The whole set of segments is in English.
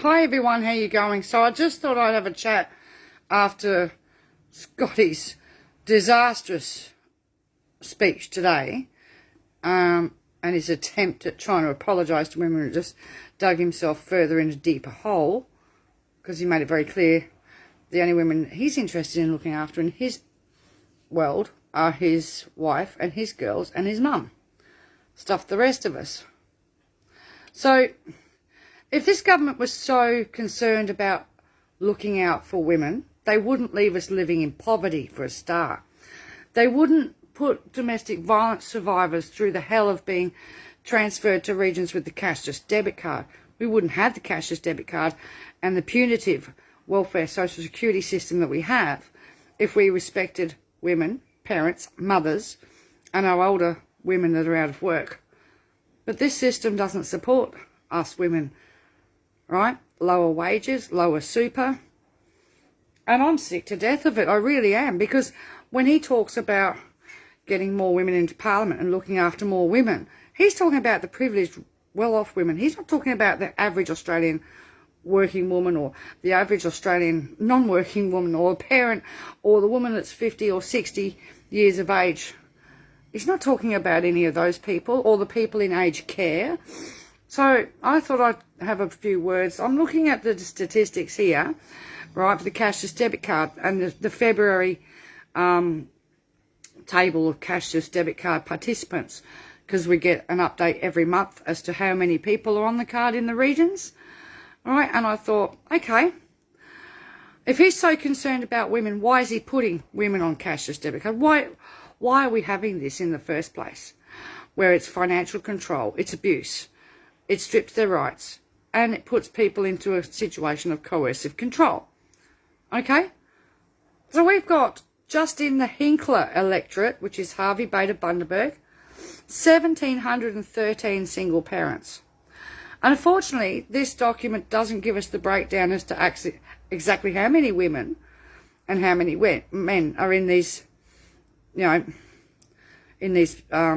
Hi everyone, how you going? So I just thought I'd have a chat after Scotty's disastrous speech today and his attempt at trying to apologise to women, and just dug himself further in a deeper hole, because he made it very clear the only women he's interested in looking after in his world are his wife and his girls and his mum. Stuff the rest of us. So if this government was so concerned about looking out for women, they wouldn't leave us living in poverty for a start. They wouldn't put domestic violence survivors through the hell of being transferred to regions with the cashless debit card. We wouldn't have the cashless debit card and the punitive welfare social security system that we have if we respected women, parents, mothers, and our older women that are out of work. But this system doesn't support us women, right? Lower wages, lower super. And I'm sick to death of it. I really am. Because when he talks about getting more women into Parliament and looking after more women, he's talking about the privileged, well-off women. He's not talking about the average Australian working woman or the average Australian non-working woman or a parent or the woman that's 50 or 60 years of age. He's not talking about any of those people or the people in aged care. So I thought I'd have a few words. I'm looking at the statistics here, right, for the cashless debit card and the February table of cashless debit card participants, because we get an update every month as to how many people are on the card in the regions. All right, and I thought, okay, if he's so concerned about women, why is he putting women on cashless debit card? Why are we having this in the first place, where it's financial control, it's abuse, it strips their rights, and it puts people into a situation of coercive control? Okay, so we've got, just in the Hinkler electorate, which is Harvey Beta Bundaberg, 1,713 single parents. Unfortunately, this document doesn't give us the breakdown as to exactly how many women and how many men are in these,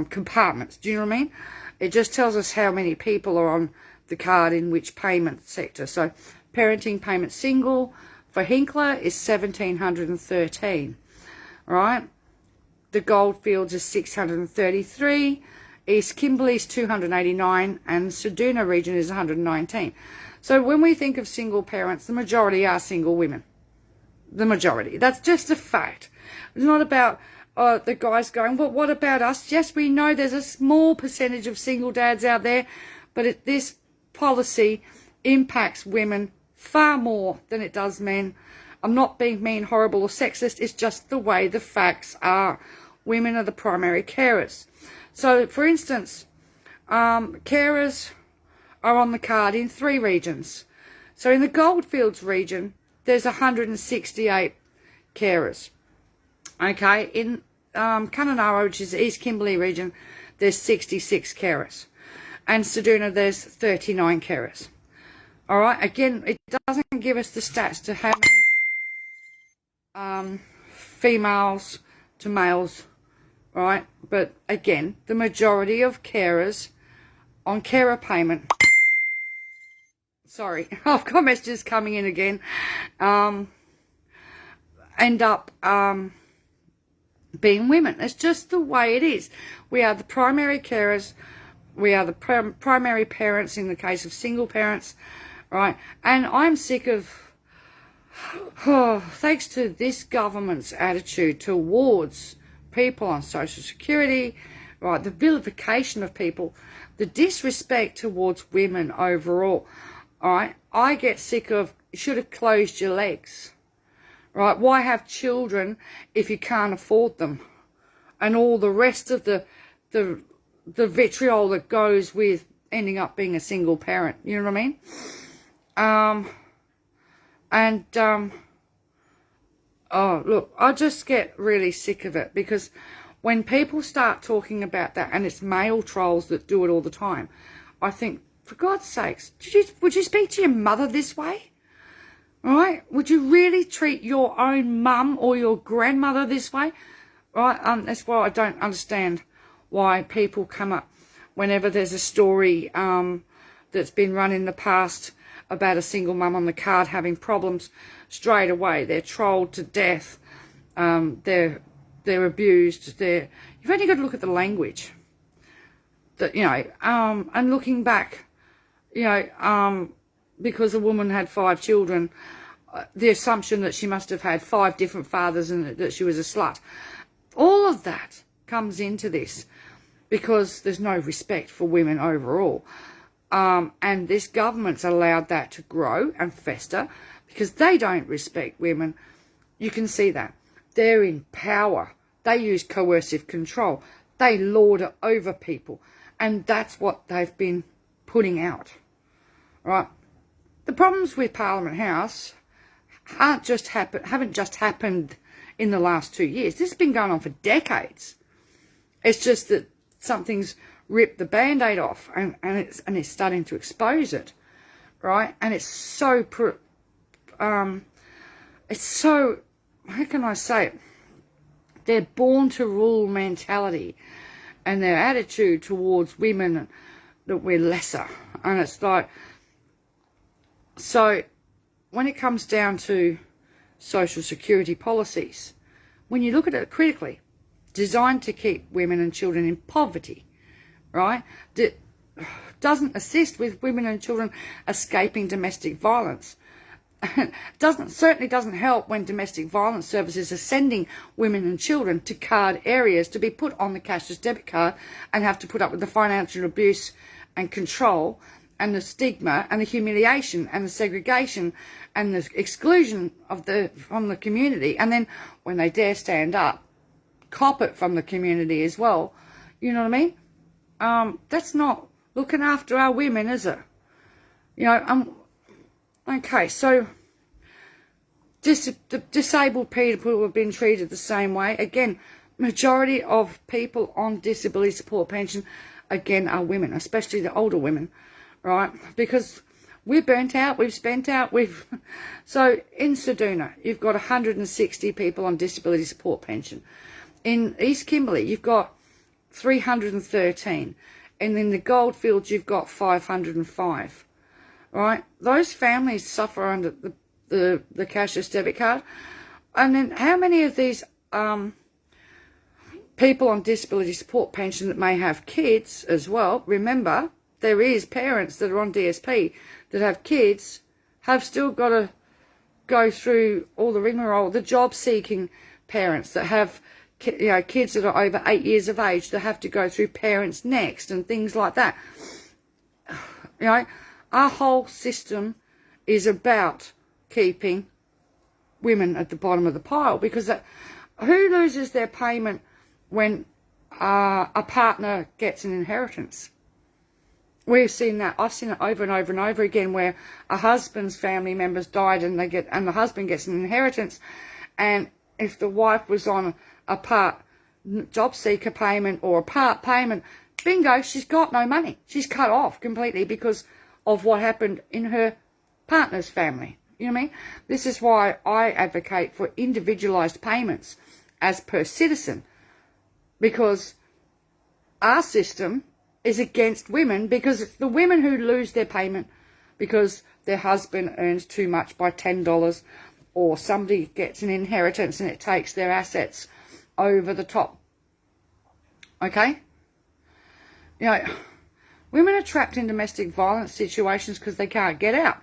compartments. Do you know what I mean? It just tells us how many people are on the card in which payment sector. So parenting payment single for Hinkler is 1,713, right? The Goldfields is 633. East Kimberley's 289 and Ceduna region is 119. So when we think of single parents, the majority are single women. The majority. That's just a fact. It's not about the guys going, but what about us? Yes, we know there's a small percentage of single dads out there, but this policy impacts women far more than it does men. I'm not being mean, horrible or sexist. It's just the way the facts are. Women are the primary carers. So, for instance, carers are on the card in 3 regions. So in the Goldfields region, there's 168 carers. Okay, in Kununurra, which is the East Kimberley region, there's 66 carers. And Ceduna, there's 39 carers. All right, again, it doesn't give us the stats to how many females to males, right? But again, the majority of carers on carer payment, sorry, I've got messages coming in again, end up being women. It's just the way it is. We are the primary carers. We are the primary parents in the case of single parents, right? And I'm sick of, thanks to this government's attitude towards people on social security, right, the vilification of people, the disrespect towards women overall, all right, I get sick of, you should have closed your legs, right? Why have children if you can't afford them? And all the rest of the vitriol that goes with ending up being a single parent, you know what I mean? Oh, look, I just get really sick of it, because when people start talking about that, and it's male trolls that do it all the time, I think, for God's sakes, would you speak to your mother this way? All right? Would you really treat your own mum or your grandmother this way? Right? That's why I don't understand why people come up whenever there's a story that's been run in the past about a single mum on the card having problems straight away. They're trolled to death. They're abused. You've only got to look at the language. That, you know, and looking back, you know, because a woman had 5 children, the assumption that she must have had 5 different fathers and that she was a slut. All of that comes into this because there's no respect for women overall. And this government's allowed that to grow and fester because they don't respect women. You can see that. They're in power. They use coercive control. They lord it over people. And that's what they've been putting out. Right? The problems with Parliament House haven't just happened in the last 2 years. This has been going on for decades. It's just that something's ripped the band-aid off and it's starting to expose it, right? And it's so, how can I say it? Their born to rule mentality and their attitude towards women that we're lesser. And it's like, so when it comes down to social security policies, when you look at it critically, designed to keep women and children in poverty, right? Doesn't assist with women and children escaping domestic violence. Certainly doesn't help when domestic violence services are sending women and children to card areas to be put on the cashless debit card and have to put up with the financial abuse and control and the stigma and the humiliation and the segregation and the exclusion from the community. And then when they dare stand up, cop it from the community as well. You know what I mean? That's not looking after our women, is it? You know, okay, so disabled people have been treated the same way. Again, majority of people on disability support pension, again, are women, especially the older women, right? Because we're burnt out, we've spent out, So in Ceduna, you've got 160 people on disability support pension. In East Kimberley, you've got 313. And in the Goldfields, you've got 505. Right? Those families suffer under the cashless debit card. And then how many of these people on disability support pension that may have kids as well, remember, there is parents that are on DSP that have kids, have still got to go through all the rigmarole, the job-seeking parents that have, you know, kids that are over 8 years of age that have to go through Parents Next and things like that. You know, our whole system is about keeping women at the bottom of the pile because who loses their payment when a partner gets an inheritance? We've seen that. I've seen it over and over and over again where a husband's family members died and the husband gets an inheritance, and if the wife was on a part job seeker payment or a part payment, bingo, she's got no money. She's cut off completely because of what happened in her partner's family. You know what I mean? This is why I advocate for individualised payments as per citizen, because our system is against women because it's the women who lose their payment because their husband earns too much by $10 or somebody gets an inheritance and it takes their assets over the top. Okay? You know, women are trapped in domestic violence situations because they can't get out.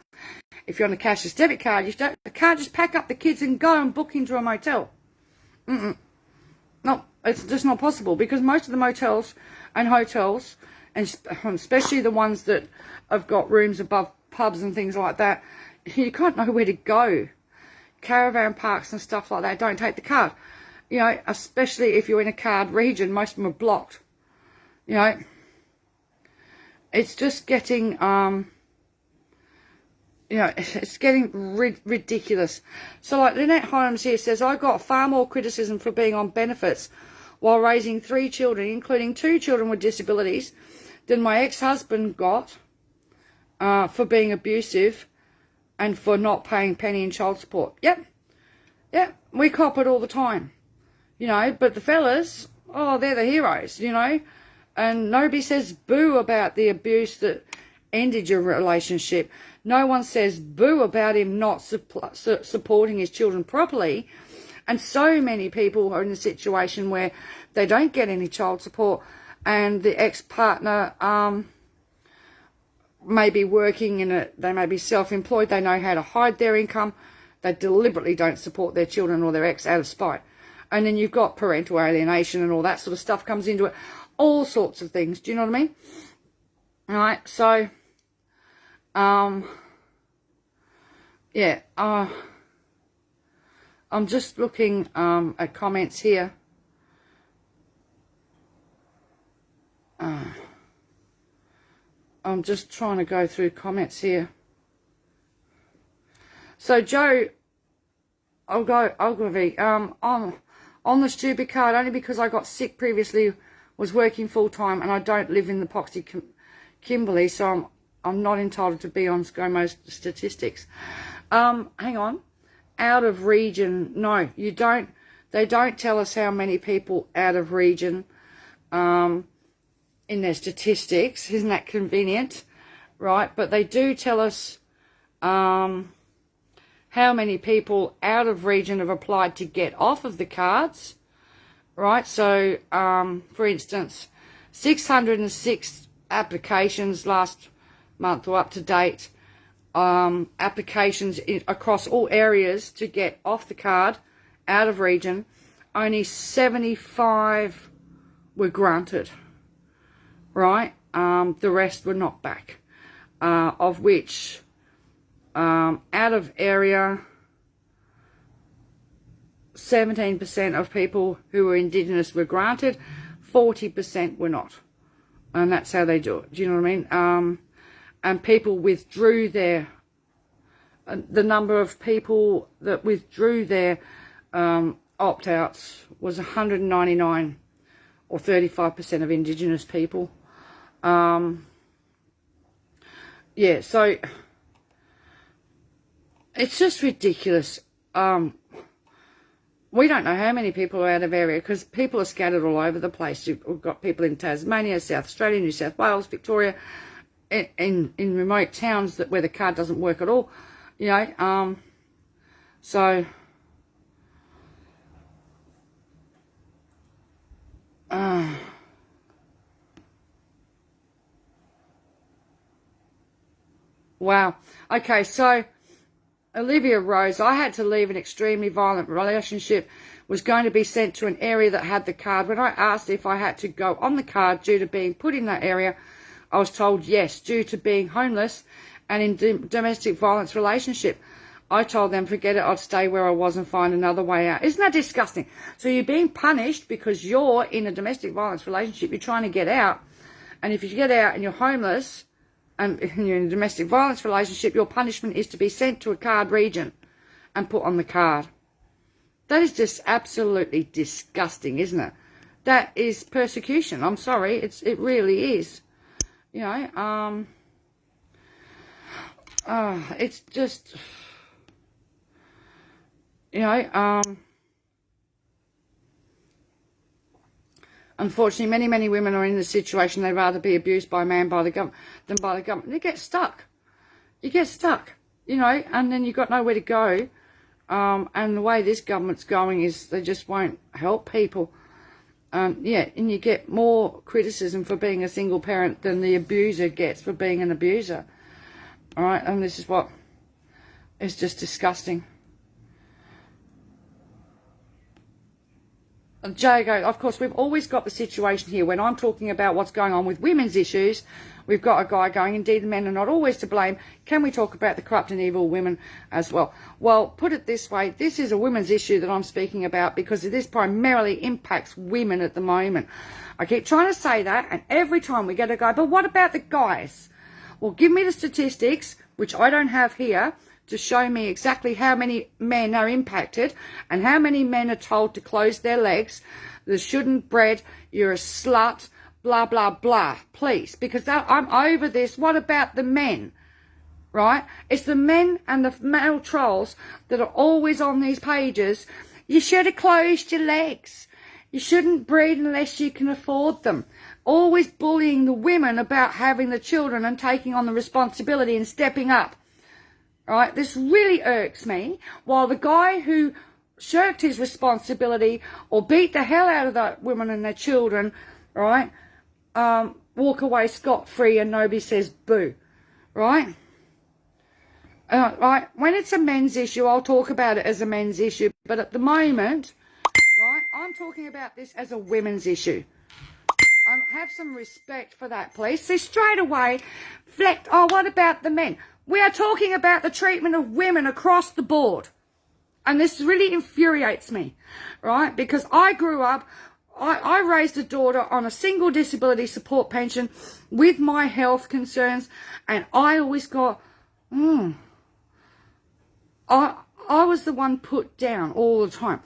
If you're on a cashless debit card, you can't just pack up the kids and go and book into a motel. No, it's just not possible because most of the motels and hotels, and especially the ones that have got rooms above pubs and things like that, you can't know where to go. Caravan parks and stuff like that don't take the card. You know, especially if you're in a card region, most of them are blocked. You know, it's just getting, you know, it's getting ridiculous. So like Lynette Holmes here says, I got far more criticism for being on benefits while raising 3 children, including 2 children with disabilities, than my ex-husband got for being abusive and for not paying penny in child support. Yep, we cop it all the time, you know, but the fellas, oh, they're the heroes, you know, and nobody says boo about the abuse that ended your relationship. No one says boo about him not supporting his children properly. And so many people are in a situation where they don't get any child support, and the ex-partner may be working they may be self-employed, they know how to hide their income, they deliberately don't support their children or their ex out of spite. And then you've got parental alienation and all that sort of stuff comes into it, all sorts of things, do you know what I mean? All right, so, yeah, I'm just looking at comments here. I'm just trying to go through comments here. So Joe Ogilvy, on the stupid card, only because I got sick previously, was working full time, and I don't live in the Poxy Kimberley, so I'm not entitled to be on ScoMo's statistics. Hang on. Out of region, no, you don't. They don't tell us how many people out of region in their statistics. Isn't that convenient? Right, but they do tell us how many people out of region have applied to get off of the cards. Right, so for instance, 606 applications last month or up to date. Applications across all areas to get off the card, out of region. Only 75 were granted, right? The rest were knocked back, of which out of area, 17% of people who were Indigenous were granted, 40% were not. And that's how they do it. Do you know what I mean? And people withdrew the number of people that withdrew their opt-outs was 199, or 35% of Indigenous people. Yeah, so it's just ridiculous. We don't know how many people are out of area, because people are scattered all over the place. We've got people in Tasmania, South Australia, New South Wales, Victoria, in remote towns where the card doesn't work at all, you know. So wow. Okay, so Olivia Rose, I had to leave an extremely violent relationship, was going to be sent to an area that had the card. When I asked if I had to go on the card due to being put in that area, I was told yes, due to being homeless and in domestic violence relationship. I told them, forget it, I'd stay where I was and find another way out. Isn't that disgusting? So you're being punished because you're in a domestic violence relationship, you're trying to get out. And if you get out and you're homeless and you're in a domestic violence relationship, your punishment is to be sent to a card region and put on the card. That is just absolutely disgusting, isn't it? That is persecution. I'm sorry, it really is. You know, it's just, you know, unfortunately, many women are in the situation they'd rather be abused by a man by the government than by the government. They get stuck. You get stuck, you know, and then you've got nowhere to go. And the way this government's going is they just won't help people. Yeah, and you get more criticism for being a single parent than the abuser gets for being an abuser. All right, and this is what is just disgusting. Jago, of course, we've always got the situation here when I'm talking about what's going on with women's issues. We've got a guy going, indeed, the men are not always to blame. Can we talk about the corrupt and evil women as well? Well, put it this way, this is a women's issue that I'm speaking about because this primarily impacts women at the moment. I keep trying to say that, and every time we get a guy, but what about the guys? Well, give me the statistics, which I don't have here, to show me exactly how many men are impacted and how many men are told to close their legs. The shouldn't bread, you're a slut, blah, blah, blah, please, because I'm over this. What about the men, right? It's the men and the male trolls that are always on these pages. You should have closed your legs. You shouldn't breed unless you can afford them. Always bullying the women about having the children and taking on the responsibility and stepping up. right? This really irks me. While the guy who shirked his responsibility or beat the hell out of the women and their children, right, walk away scot-free and nobody says boo, right? Right, when it's a men's issue, I'll talk about it as a men's issue. But at the moment, right, I'm talking about this as a women's issue. Have some respect for that, please. See, straight away, oh, what about the men? We are talking about the treatment of women across the board. And this really infuriates me, right? Because I grew up, I raised a daughter on a single disability support pension with my health concerns, and I always got, I was the one put down all the time.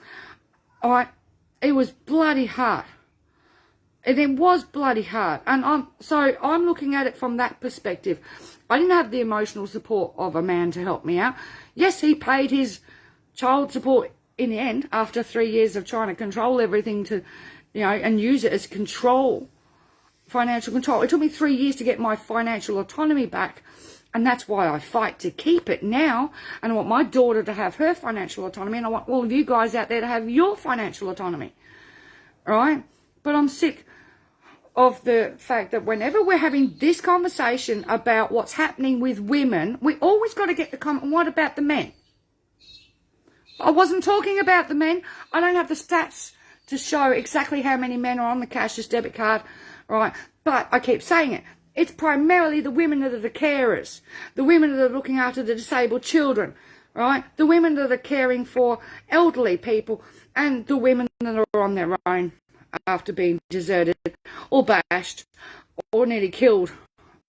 All right, it was bloody hard. It was bloody hard. And I'm looking at it from that perspective. I didn't have the emotional support of a man to help me out. Yes, he paid his child support in the end after 3 years of trying to control everything to, and use it as financial control. It took me 3 years to get my financial autonomy back. And that's why I fight to keep it now. And I want my daughter to have her financial autonomy. And I want all of you guys out there to have your financial autonomy. All right? But I'm sick of the fact that whenever we're having this conversation about what's happening with women, we always got to get the comment, what about the men? I wasn't talking about the men. I don't have the stats to show exactly how many men are on the cashless debit card, right? But I keep saying it. It's primarily the women that are the carers, the women that are looking after the disabled children, right? The women that are caring for elderly people, and the women that are on their own after being deserted or bashed or nearly killed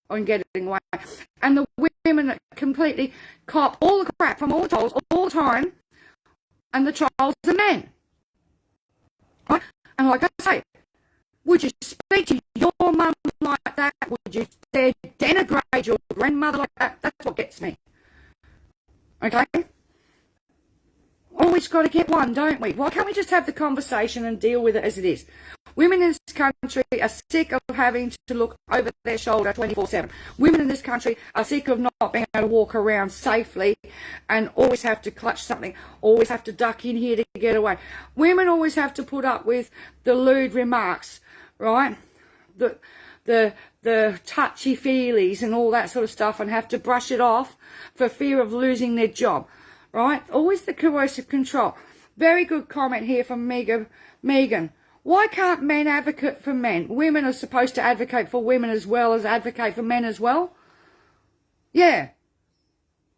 or getting away. And the women that completely cop all the crap from all the trolls all the time, and the trolls are men. Right? And like I say, would you speak to your mum like that? Would you dare denigrate your grandmother like that? That's what gets me. Okay? Always got to get one, don't we? Why can't we just have the conversation and deal with it as it is? Women in this country are sick of having to look over their shoulder 24/7. Women in this country are sick of not being able to walk around safely and always have to clutch something, always have to duck in here to get away. Women always have to put up with the lewd remarks, right? The touchy-feelies and all that sort of stuff, and have to brush it off for fear of losing their job. Right? Always the coercive control. Very good comment here from Megan. Why can't men advocate for men? Women are supposed to advocate for women as well as advocate for men as well? Yeah.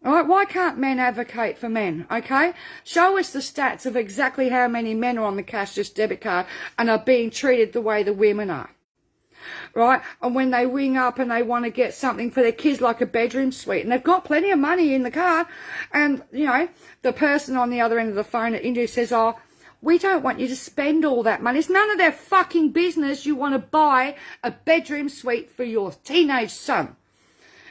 All right, why can't men advocate for men? Okay? Show us the stats of exactly how many men are on the cashless debit card and are being treated the way the women are. Right? And when they ring up and they want to get something for their kids, like a bedroom suite, and they've got plenty of money in the card, and, the person on the other end of the phone at India says, oh, we don't want you to spend all that money. It's none of their fucking business you want to buy a bedroom suite for your teenage son.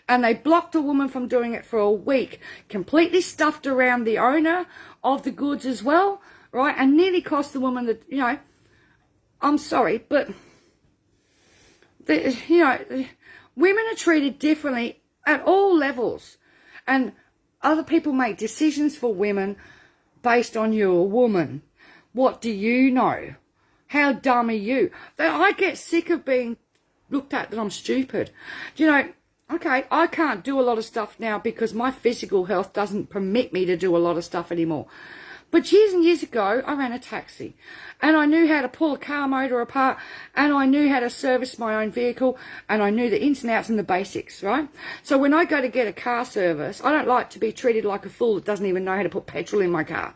And they blocked the woman from doing it for a week, completely stuffed around the owner of the goods as well, right? And nearly cost the woman I'm sorry, but women are treated differently at all levels, and other people make decisions for women based on you're a woman. What do you know? How dumb are you? I get sick of being looked at that I'm stupid. Okay, I can't do a lot of stuff now because my physical health doesn't permit me to do a lot of stuff anymore. But years and years ago, I ran a taxi, and I knew how to pull a car motor apart, and I knew how to service my own vehicle, and I knew the ins and outs and the basics, right? So when I go to get a car service, I don't like to be treated like a fool that doesn't even know how to put petrol in my car.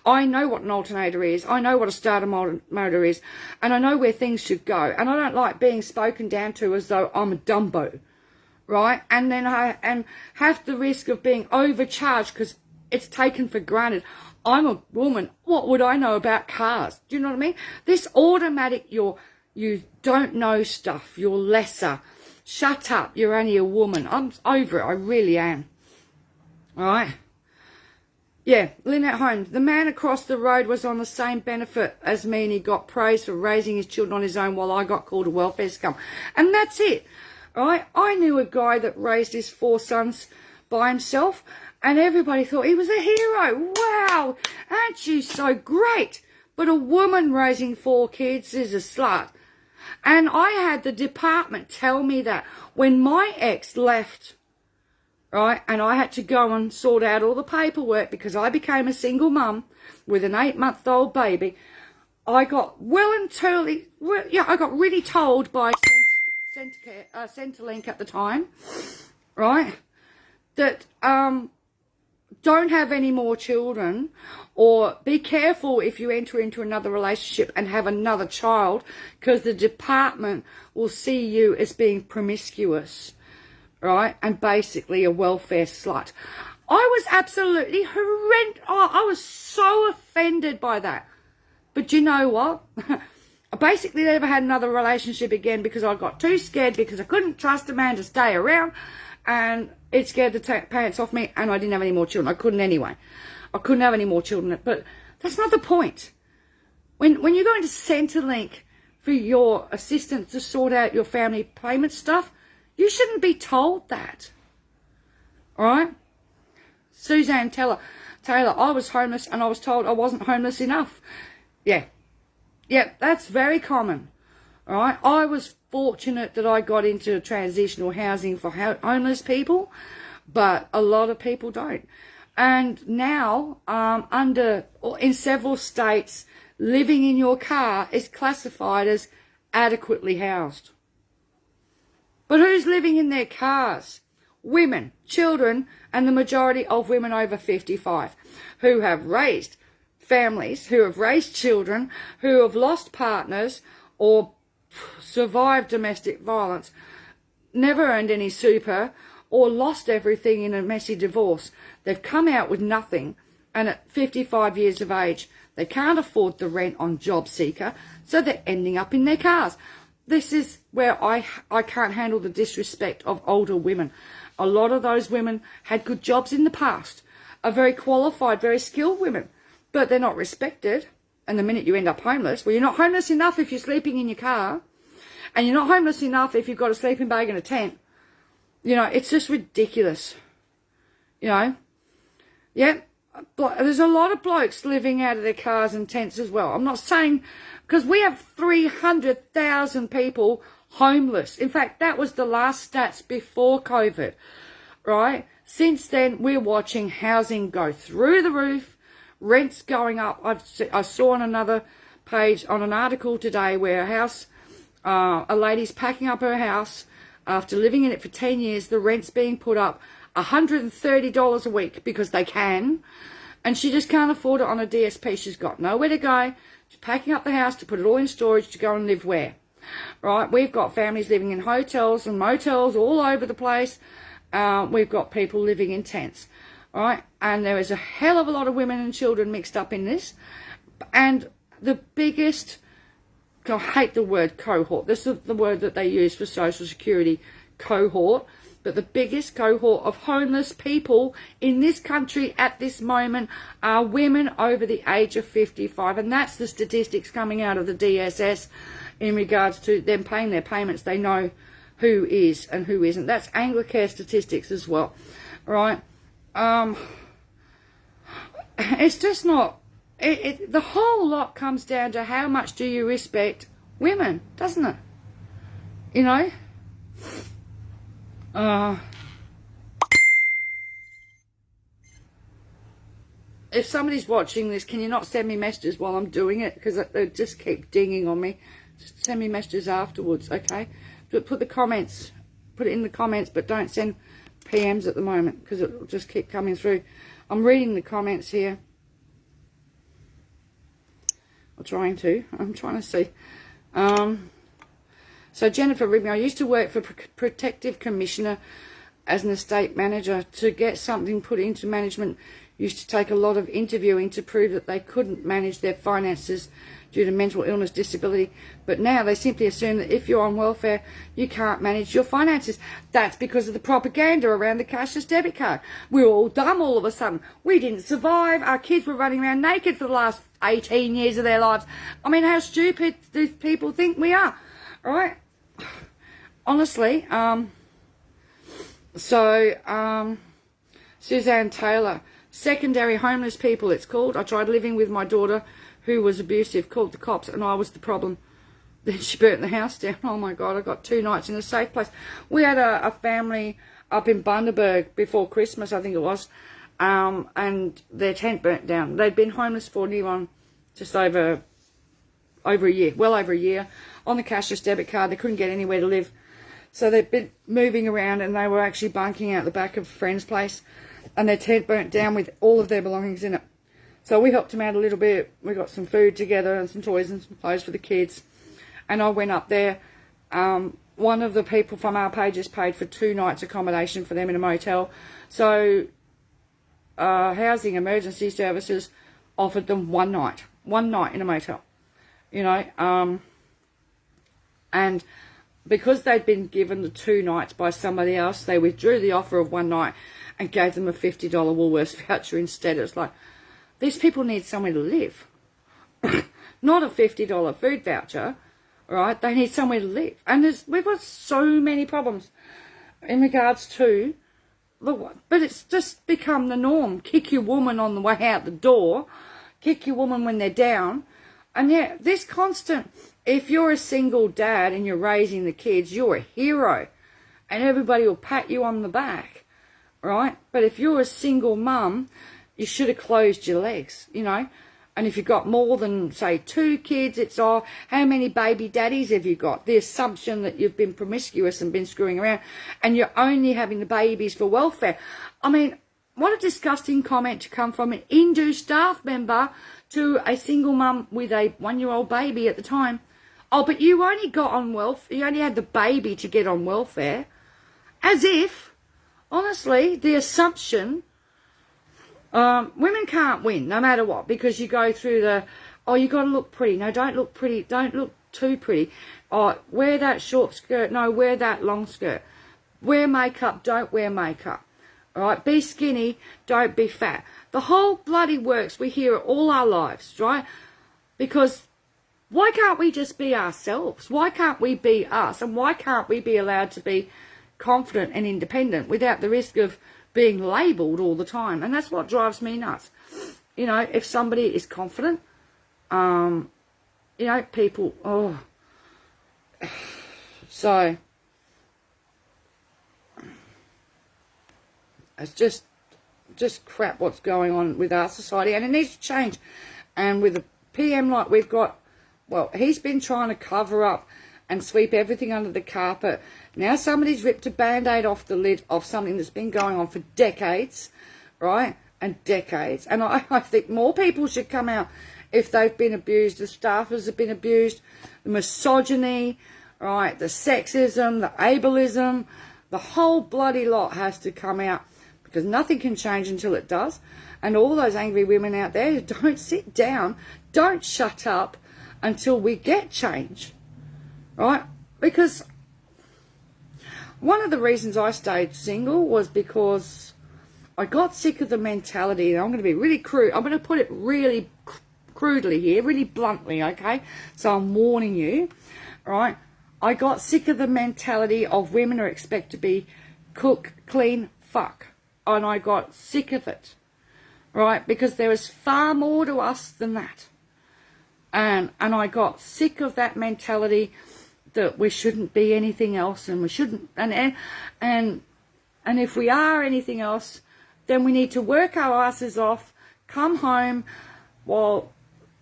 I know what an alternator is, I know what a starter motor is, and I know where things should go, and I don't like being spoken down to as though I'm a Dumbo, right? And then I have the risk of being overcharged because it's taken for granted. I'm a woman. What would I know about cars? Do you know what I mean? This automatic, you don't know stuff. You're lesser. Shut up. You're only a woman. I'm over it. I really am. All right. Yeah, Lynette Holmes. The man across the road was on the same benefit as me, and he got praised for raising his children on his own while I got called a welfare scum. And that's it. All right. I knew a guy that raised his 4 sons by himself, And everybody thought he was a hero. Wow, aren't you so great? But a woman raising 4 kids is a slut. And I had the department tell me that when my ex left, right, and I had to go and sort out all the paperwork because I became a single mum with an 8-month-old baby, I got I got really told by Centrelink at the time, right, that don't have any more children, or be careful if you enter into another relationship and have another child, because the department will see you as being promiscuous, right, and basically a welfare slut. I was absolutely horrendous. Oh, I was so offended by that. But you know what? I basically never had another relationship again because I got too scared, because I couldn't trust a man to stay around, and it scared the pants off me, and I didn't have any more children. I couldn't anyway. I couldn't have any more children. But that's not the point. When you're going to Centrelink for your assistance to sort out your family payment stuff, you shouldn't be told that. All right? Suzanne Taylor, I was homeless and I was told I wasn't homeless enough. Yeah, that's very common. All right? I was fortunate that I got into transitional housing for homeless people, but a lot of people don't. And now, in several states, living in your car is classified as adequately housed. But who's living in their cars? Women, children, and the majority of women over 55 who have raised families, who have raised children, who have lost partners or survived domestic violence, never earned any super, or lost everything in a messy divorce. They've come out with nothing, and at 55 years of age, they can't afford the rent on Job Seeker, so they're ending up in their cars. This is where I can't handle the disrespect of older women. A lot of those women had good jobs in the past, are very qualified, very skilled women, but they're not respected. And the minute you end up homeless, well, you're not homeless enough if you're sleeping in your car, and you're not homeless enough if you've got a sleeping bag and a tent. You know, it's just ridiculous. You know, yeah, there's a lot of blokes living out of their cars and tents as well. I'm not saying, because we have 300,000 people homeless. In fact, that was the last stats before COVID, right? Since then, we're watching housing go through the roof, rents going up. I saw on another page on an article today where a lady's packing up her house after living in it for 10 years. The rent's being put up $130 a week because they can, and she just can't afford it on a DSP. She's got nowhere to go. She's packing up the house to put it all in storage to go and live where? Right? We've got families living in hotels and motels all over the place. We've got people living in tents. All right? And there is a hell of a lot of women and children mixed up in this. And the biggest, I hate the word cohort. This is the word that they use for Social Security, cohort. But the biggest cohort of homeless people in this country at this moment are women over the age of 55. And that's the statistics coming out of the DSS in regards to them paying their payments. They know who is and who isn't. That's Anglicare statistics as well, right? It's just not... the whole lot comes down to how much do you respect women, doesn't it? You know? If somebody's watching this, can you not send me messages while I'm doing it? Because they just keep dinging on me. Just send me messages afterwards, okay? Put the comments, put it in the comments, but don't send PMs at the moment, because it'll just keep coming through. I'm reading the comments here. I'm trying to see. So Jennifer Rigby, I used to work for Protective Commissioner as an estate manager. To get something put into management used to take a lot of interviewing to prove that they couldn't manage their finances due to mental illness, disability. But now they simply assume that if you're on welfare, you can't manage your finances. That's because of the propaganda around the cashless debit card. We're all dumb all of a sudden. We didn't survive. Our kids were running around naked for the last 18 years of their lives. I mean, how stupid do people think we are? All right? Honestly, so Suzanne Taylor. Secondary homeless people, it's called. I tried living with my daughter who was abusive, called the cops, and I was the problem. Then she burnt the house down. Oh my God, I got 2 nights in a safe place. We had a family up in Bundaberg before Christmas, I think it was, and their tent burnt down. They'd been homeless for near on just over a year, well over a year, on the cashless debit card. They couldn't get anywhere to live. So they'd been moving around, and they were actually bunking out the back of a friend's place, and their tent burnt down with all of their belongings in it. So we helped them out a little bit. We got some food together and some toys and some clothes for the kids. And I went up there. One of the people from our pages paid for 2 nights accommodation for them in a motel. So Housing Emergency Services offered them 1 night in a motel, you know. And because they'd been given the 2 nights by somebody else, they withdrew the offer of 1 night and gave them a $50 Woolworths voucher instead. It's like, these people need somewhere to live, not a $50 food voucher, right? They need somewhere to live. And we've got so many problems in regards to but it's just become the norm. Kick your woman on the way out the door, kick your woman when they're down. And yeah, this constant, if you're a single dad and you're raising the kids, you're a hero and everybody will pat you on the back, right? But if you're a single mum, you should have closed your legs, you know. And if you've got more than, say, 2 kids, it's how many baby daddies have you got? The assumption that you've been promiscuous and been screwing around and you're only having the babies for welfare. I mean, what a disgusting comment to come from an Hindu staff member to a single mum with a 1-year-old baby at the time. Oh, but you only got on welfare, you only had the baby to get on welfare. As if, honestly, the assumption... women can't win no matter what, because you go through the, oh, you got to look pretty. No, don't look pretty. Don't look too pretty. Oh, wear that short skirt. No, wear that long skirt. Wear makeup. Don't wear makeup. All right, be skinny. Don't be fat. The whole bloody works. We hear it all our lives, right? Because why can't we just be ourselves? Why can't we be us? And why can't we be allowed to be confident and independent without the risk of being labelled all the time? And that's what drives me nuts. You know, if somebody is confident, you know, people, oh. So, it's just crap what's going on with our society, and it needs to change. And with a PM like we've got, well, he's been trying to cover up and sweep everything under the carpet. Now somebody's ripped a Band-Aid off the lid of something that's been going on for decades, right? And decades. And I think more people should come out if they've been abused. The staffers have been abused. The misogyny, right? The sexism, the ableism, the whole bloody lot has to come out, because nothing can change until it does. And all those angry women out there, don't sit down, don't shut up until we get change. Right? Because one of the reasons I stayed single was because I got sick of the mentality, and I'm going to be really crude. I'm going to put it really crudely here, really bluntly, okay? So I'm warning you, right? I got sick of the mentality of women are expected to be cook, clean, fuck. And I got sick of it, right? Because there is far more to us than that. And I got sick of that mentality that we shouldn't be anything else, and we shouldn't, and if we are anything else, then we need to work our asses off, come home while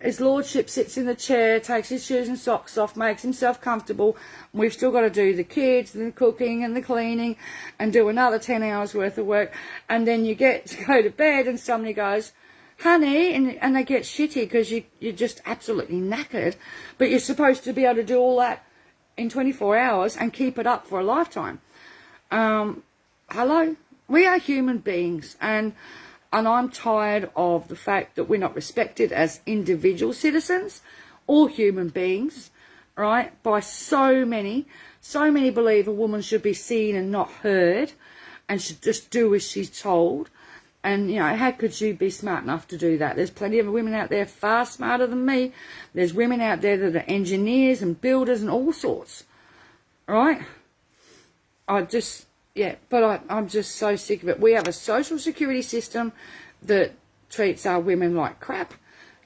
his lordship sits in the chair, takes his shoes and socks off, makes himself comfortable, and we've still got to do the kids and the cooking and the cleaning and do another 10 hours worth of work. And then you get to go to bed and somebody goes, honey, and they get shitty because you're just absolutely knackered, but you're supposed to be able to do all that in 24 hours and keep it up for a lifetime. Hello? We are human beings, and I'm tired of the fact that we're not respected as individual citizens or human beings, right? By so many believe a woman should be seen and not heard and should just do as she's told. And, you know, how could you be smart enough to do that? There's plenty of women out there far smarter than me. There's women out there that are engineers and builders and all sorts, right? Yeah, but I'm just so sick of it. We have a social security system that treats our women like crap,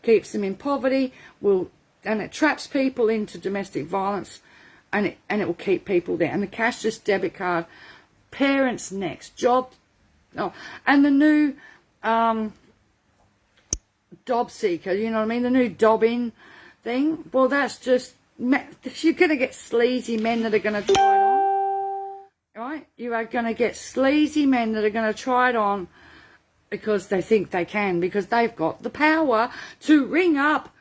keeps them in poverty, and it traps people into domestic violence, and it will keep people there. And the cashless debit card, parents next, job, and the new job seeker, you know what I mean? The new dob-in thing. Well, that's just, you're going to get sleazy men that are going to try it on, right? You are going to get sleazy men that are going to try it on because they think they can, because they've got the power to ring up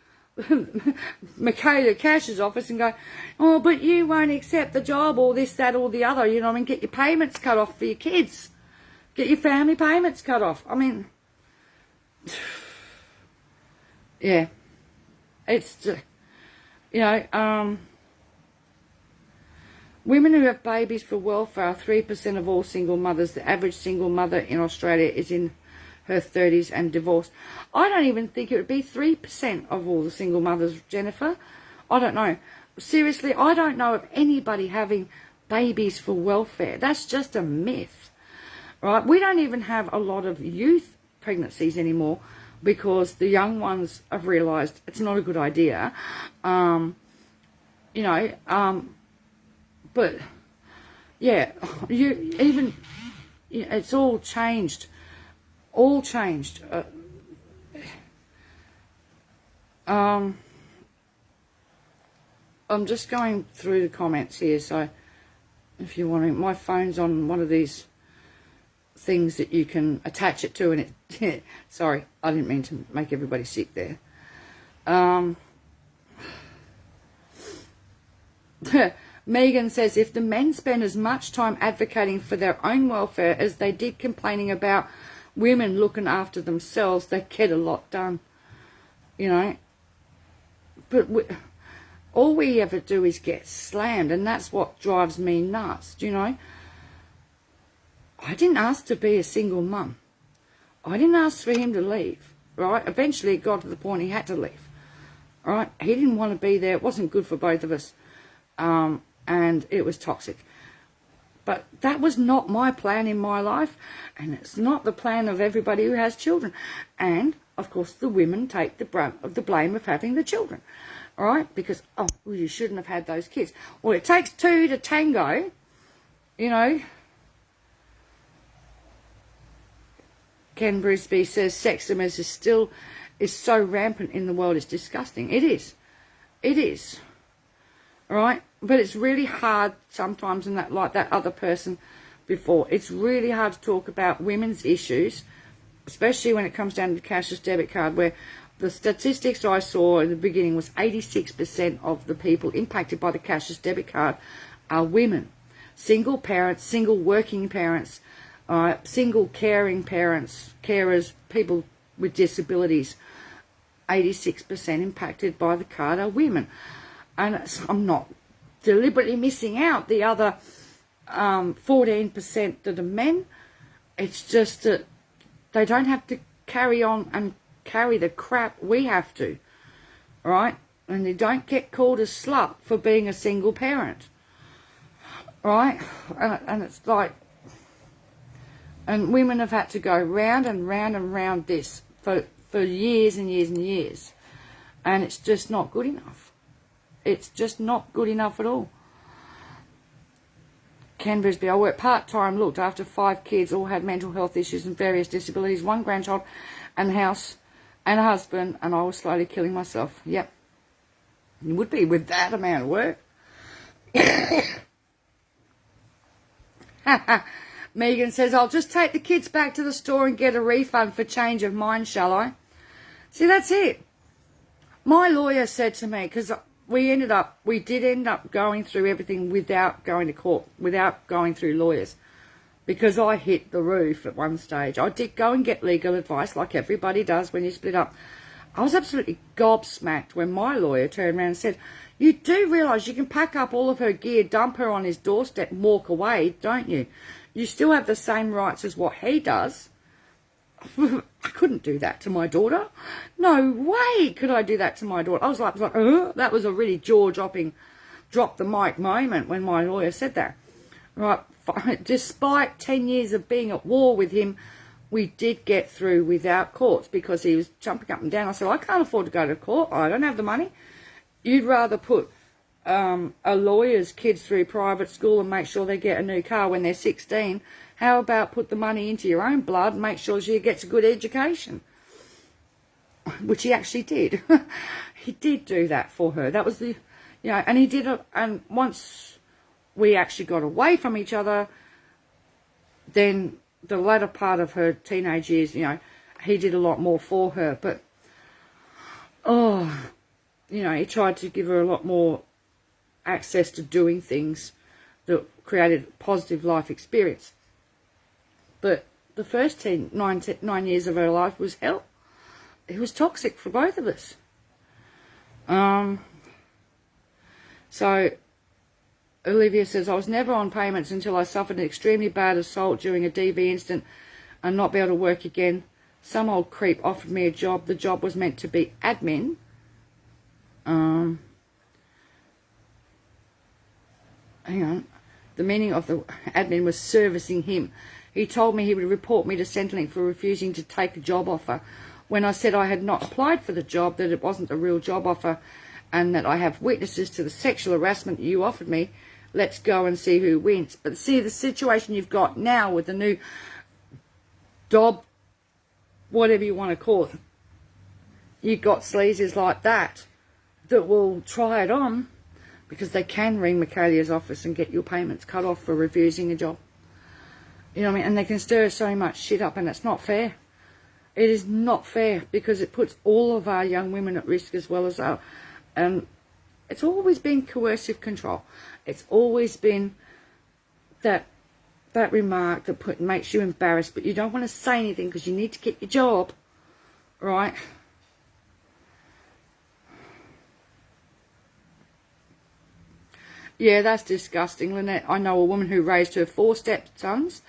Michaela Cash's office and go, oh, but you won't accept the job, or this, that, or the other, you know what I mean? Get your payments cut off for your kids. Get your family payments cut off. I mean, yeah, it's, you know, women who have babies for welfare are 3% of all single mothers. The average single mother in Australia is in her 30s and divorced. I don't even think it would be 3% of all the single mothers, Jennifer. I don't know. Seriously, I don't know of anybody having babies for welfare. That's just a myth, right? We don't even have a lot of youth pregnancies anymore because the young ones have realised it's not a good idea. You know, but yeah, it's all changed. All changed. I'm just going through the comments here, so if you want to, my phone's on one of these things that you can attach it to, and it, sorry, I didn't mean to make everybody sick there. Megan says, if the men spend as much time advocating for their own welfare as they did complaining about women looking after themselves, they get a lot done, you know. But all we ever do is get slammed, and that's what drives me nuts, do you know? I didn't ask to be a single mum. I didn't ask for him to leave, right? Eventually it got to the point he had to leave, right? He didn't want to be there. It wasn't good for both of us, and it was toxic. But that was not my plan in my life, and it's not the plan of everybody who has children. And, of course, the women take the brunt of the blame of having the children, all right? Because, oh, well, you shouldn't have had those kids. Well, it takes two to tango, you know. Ken Brisby says sexism is so rampant in the world, it's disgusting. It is. It is. All right? But it's really hard sometimes, and that, like that other person before, it's really hard to talk about women's issues, especially when it comes down to the cashless debit card, where the statistics I saw in the beginning was 86% of the people impacted by the cashless debit card are women. Single parents, single working parents, single caring parents, carers, people with disabilities. 86% impacted by the card are women. And I'm not deliberately missing out the other 14% that are men. It's just that they don't have to carry on and carry the crap we have to, right? And they don't get called a slut for being a single parent, right? And it's like, and women have had to go round and round and round this for years and years and years, and it's just not good enough. It's just not good enough at all. Ken Brisby, I worked part-time, looked after 5 kids, all had mental health issues and various disabilities, 1 grandchild and a house and a husband, and I was slowly killing myself. Yep. You would be with that amount of work. Megan says, I'll just take the kids back to the store and get a refund for change of mind, shall I? See, that's it. My lawyer said to me, because we did end up going through everything without going to court, without going through lawyers, because I hit the roof at one stage. I did go and get legal advice like everybody does when you split up. I was absolutely gobsmacked when my lawyer turned around and said, you do realise you can pack up all of her gear, dump her on his doorstep and walk away, don't you? You still have the same rights as what he does. I couldn't do that to my daughter. No way could I do that to my daughter. I was like that was a really jaw-dropping, drop the mic moment when my lawyer said that. Right, despite 10 years of being at war with him, we did get through without courts because he was jumping up and down. I said, I can't afford to go to court. I don't have the money. You'd rather put a lawyer's kids through private school and make sure they get a new car when they're 16. How about put the money into your own blood and make sure she gets a good education? Which he actually did. He did do that for her. That was the, and he did it. And once we actually got away from each other, then the latter part of her teenage years, he did a lot more for her. But, he tried to give her a lot more access to doing things that created a positive life experience. But the first 9 years of her life was hell. It was toxic for both of us. So Olivia says, I was never on payments until I suffered an extremely bad assault during a DV incident and not be able to work again. Some old creep offered me a job. The job was meant to be admin. Hang on. The meaning of the admin was servicing him. He told me he would report me to Centrelink for refusing to take a job offer. When I said I had not applied for the job, that it wasn't a real job offer, and that I have witnesses to the sexual harassment you offered me, let's go and see who wins. But see, the situation you've got now with the new job, whatever you want to call it, you've got sleazies like that will try it on because they can ring Michaelia's office and get your payments cut off for refusing a job. You know what I mean? And they can stir so much shit up, and it's not fair. It is not fair because it puts all of our young women at risk as well as our... it's always been coercive control. It's always been that remark that makes you embarrassed, but you don't want to say anything because you need to get your job, right? Yeah, that's disgusting, Lynette. I know a woman who raised her 4 stepsons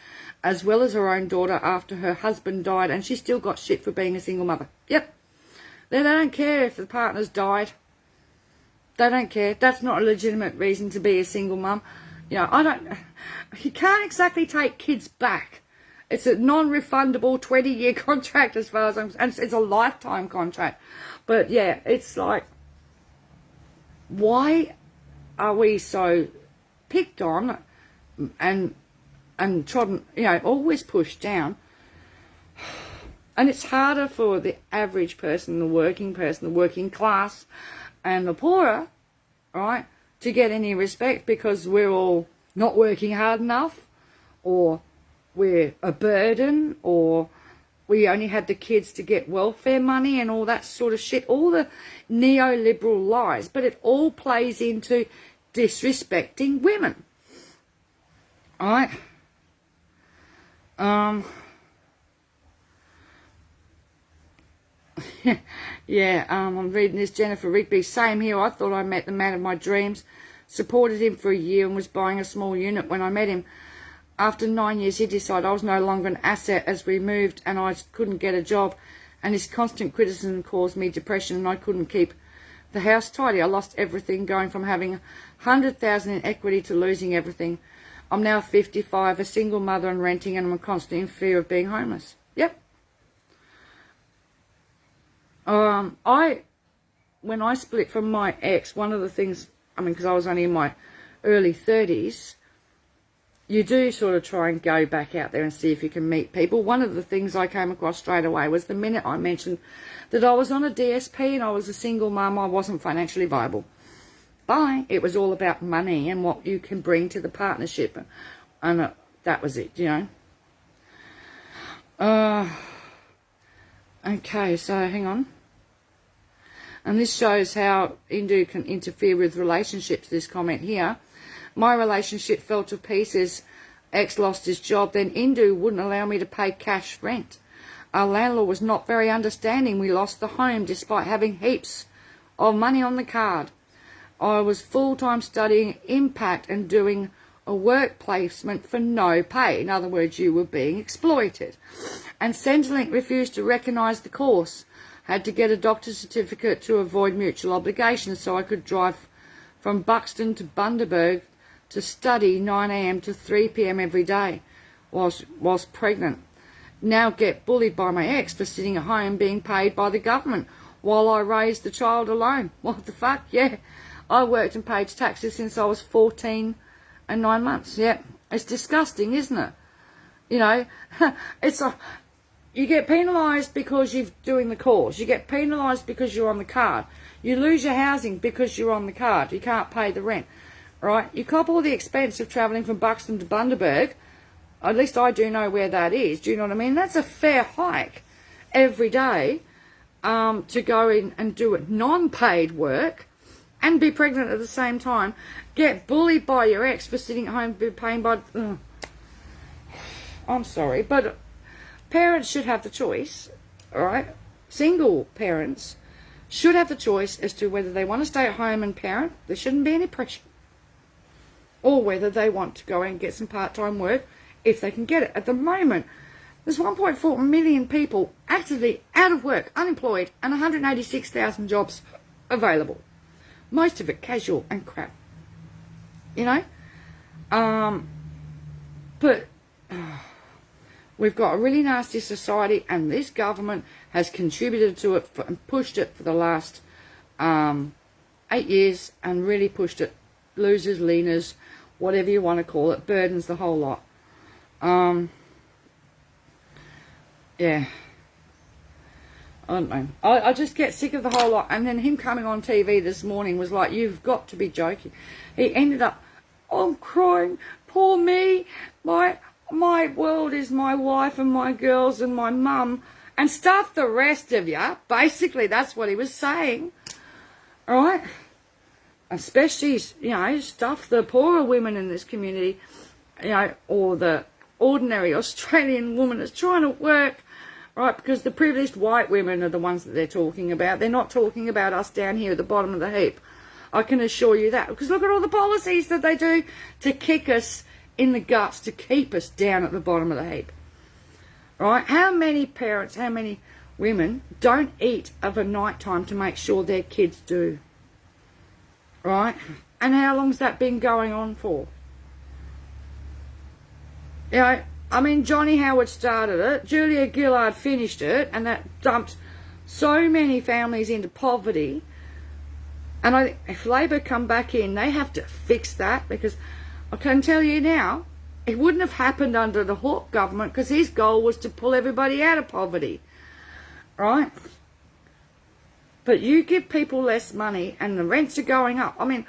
as well as her own daughter after her husband died, and she still got shit for being a single mother. Yep. They don't care if the partner's died. They don't care. That's not a legitimate reason to be a single mum. You can't exactly take kids back. It's a non-refundable 20-year contract as far as I'm concerned. It's a lifetime contract. But yeah, it's like, why are we so picked on and trodden, always pushed down? And it's harder for the average person, the working class, and the poorer, right, to get any respect because we're all not working hard enough, or we're a burden, or we only had the kids to get welfare money and all that sort of shit, all the neoliberal lies. But it all plays into disrespecting women, right? I'm reading this. Jennifer Rigby, same here. I thought I met the man of my dreams, supported him for a year and was buying a small unit when I met him. After 9 years, he decided I was no longer an asset as we moved and I couldn't get a job, and his constant criticism caused me depression and I couldn't keep the house tidy. I lost everything, going from having 100,000 in equity to losing everything. I'm now 55, a single mother and renting, and I'm constantly in fear of being homeless. Yep. When I split from my ex, one of the things, because I was only in my early 30s, you do sort of try and go back out there and see if you can meet people. One of the things I came across straight away was the minute I mentioned that I was on a DSP and I was a single mum, I wasn't financially viable. Bye. It was all about money and what you can bring to the partnership. And that was it, Okay, so hang on. And this shows how Indu can interfere with relationships, this comment here. My relationship fell to pieces. Ex lost his job. Then Indu wouldn't allow me to pay cash rent. Our landlord was not very understanding. We lost the home despite having heaps of money on the card. I was full-time studying impact and doing a work placement for no pay. In other words, you were being exploited. And Centrelink refused to recognise the course. Had to get a doctor's certificate to avoid mutual obligations so I could drive from Buxton to Bundaberg to study 9 a.m. to 3 p.m. every day whilst pregnant. Now get bullied by my ex for sitting at home being paid by the government while I raised the child alone. What the fuck? Yeah. I worked and paid taxes since I was 14 and 9 months. Yeah. It's disgusting, isn't it? You know, it's a... You get penalised because you're doing the course. You get penalised because you're on the card. You lose your housing because you're on the card. You can't pay the rent, right? You cop all the expense of travelling from Buxton to Bundaberg. At least I do know where that is. Do you know what I mean? That's a fair hike every day to go in and do it non-paid work and be pregnant at the same time. Get bullied by your ex for sitting at home, be paying by... I'm sorry, but... Parents should have the choice, all right? Single parents should have the choice as to whether they want to stay at home and parent. There shouldn't be any pressure. Or whether they want to go and get some part-time work if they can get it. At the moment, there's 1.4 million people actively out of work, unemployed, and 186,000 jobs available. Most of it casual and crap. You know? But... We've got a really nasty society, and this government has contributed to it and pushed it for the last 8 years and really pushed it. Losers, leaners, whatever you want to call it, burdens the whole lot. Yeah. I don't know. I just get sick of the whole lot. And then him coming on TV this morning was like, you've got to be joking. He ended up, I'm crying, poor me, my world is my wife and my girls and my mum, and stuff the rest of you. Basically, that's what he was saying. All right? Especially, you know, stuff the poorer women in this community, you know, or the ordinary Australian woman that's trying to work, right? Because the privileged white women are the ones that they're talking about. They're not talking about us down here at the bottom of the heap. I can assure you that. Because look at all the policies that they do to kick us in the guts, to keep us down at the bottom of the heap. Right? How many parents, how many women don't eat of a night time to make sure their kids do? Right? And how long's that been going on for? You know, I mean, Johnny Howard started it, Julia Gillard finished it, and that dumped so many families into poverty. And I think if Labor come back in, they have to fix that, because I can tell you now, it wouldn't have happened under the Hawke government, because his goal was to pull everybody out of poverty, right? But you give people less money and the rents are going up. I mean,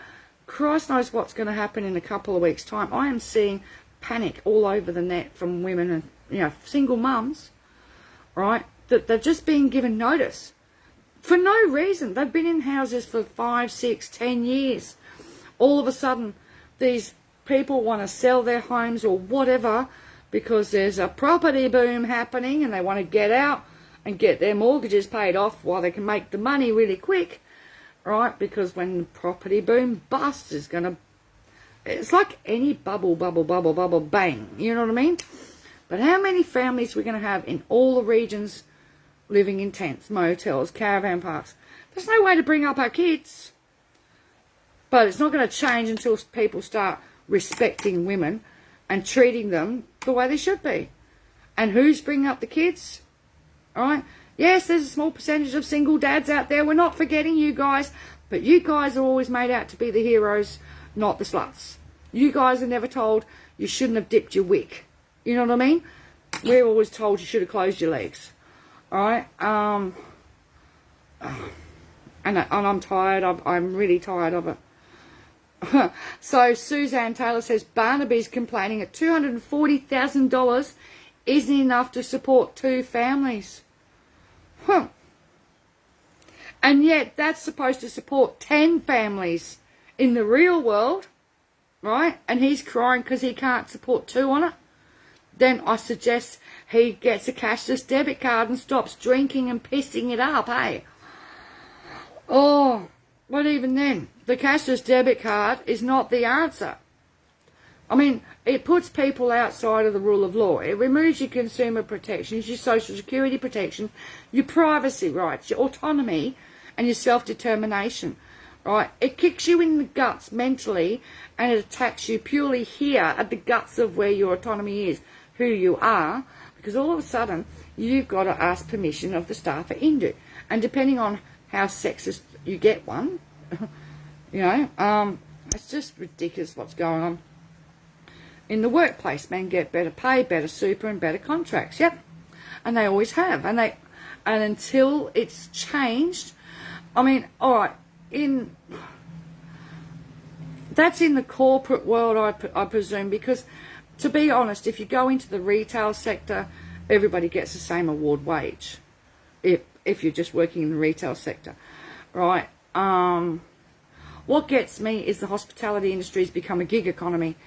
Christ knows what's going to happen in a couple of weeks' time. I am seeing panic all over the net from women and, you know, single mums, right, that they're just being given notice for no reason. They've been in houses for 5, 6, 10 years. All of a sudden, these people want to sell their homes or whatever because there's a property boom happening and they want to get out and get their mortgages paid off while they can make the money really quick, right? Because when the property boom busts, it's like any bubble, bang, you know what I mean? But how many families we're going to have in all the regions living in tents, motels, caravan parks? There's no way to bring up our kids. But it's not going to change until people start respecting women and treating them the way they should be. And who's bringing up the kids? All right? Yes, there's a small percentage of single dads out there. We're not forgetting you guys. But you guys are always made out to be the heroes, not the sluts. You guys are never told you shouldn't have dipped your wick. You know what I mean? We're always told you should have closed your legs. All right? And I'm tired. I'm really tired of it. So Suzanne Taylor says Barnaby's complaining that $240,000 isn't enough to support 2 families. Huh. And yet that's supposed to support 10 families in the real world, right? And he's crying because he can't support 2 on it. Then I suggest he gets a cashless debit card and stops drinking and pissing it up, hey? Oh, but even then, the cashless debit card is not the answer. I mean, it puts people outside of the rule of law. It removes your consumer protections, your social security protection, your privacy rights, your autonomy, and your self-determination. right? It kicks you in the guts mentally, and it attacks you purely here at the guts of where your autonomy is, who you are, because all of a sudden you've got to ask permission of the staff at Indu. And depending on how sexist you get one, it's just ridiculous what's going on. In the workplace, men get better pay, better super, and better contracts. Yep. And they always have. And until it's changed, I mean, all right, that's in the corporate world, I presume, because to be honest, if you go into the retail sector, everybody gets the same award wage if you're just working in the retail sector, right? What gets me is the hospitality industry has become a gig economy,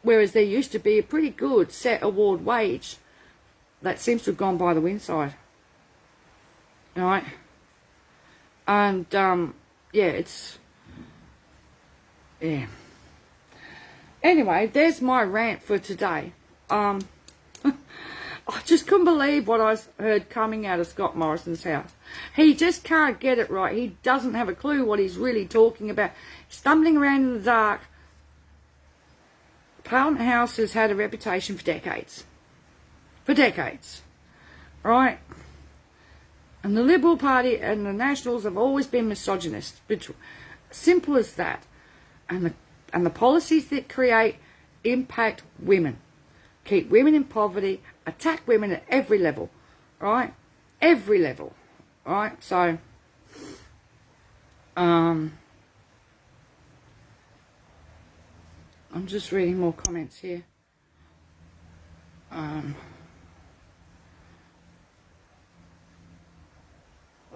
whereas there used to be a pretty good set award wage that seems to have gone by the wayside, right? And Anyway, there's my rant for today. I just couldn't believe what I heard coming out of Scott Morrison's house. He just can't get it right. He doesn't have a clue what he's really talking about. Stumbling around in the dark. Parliament House has had a reputation for decades. Right? And the Liberal Party and the Nationals have always been misogynist. Simple as that. And the policies that create impact women. Keep women in poverty, attack women at every level, right? Every level, right? So, I'm just reading more comments here.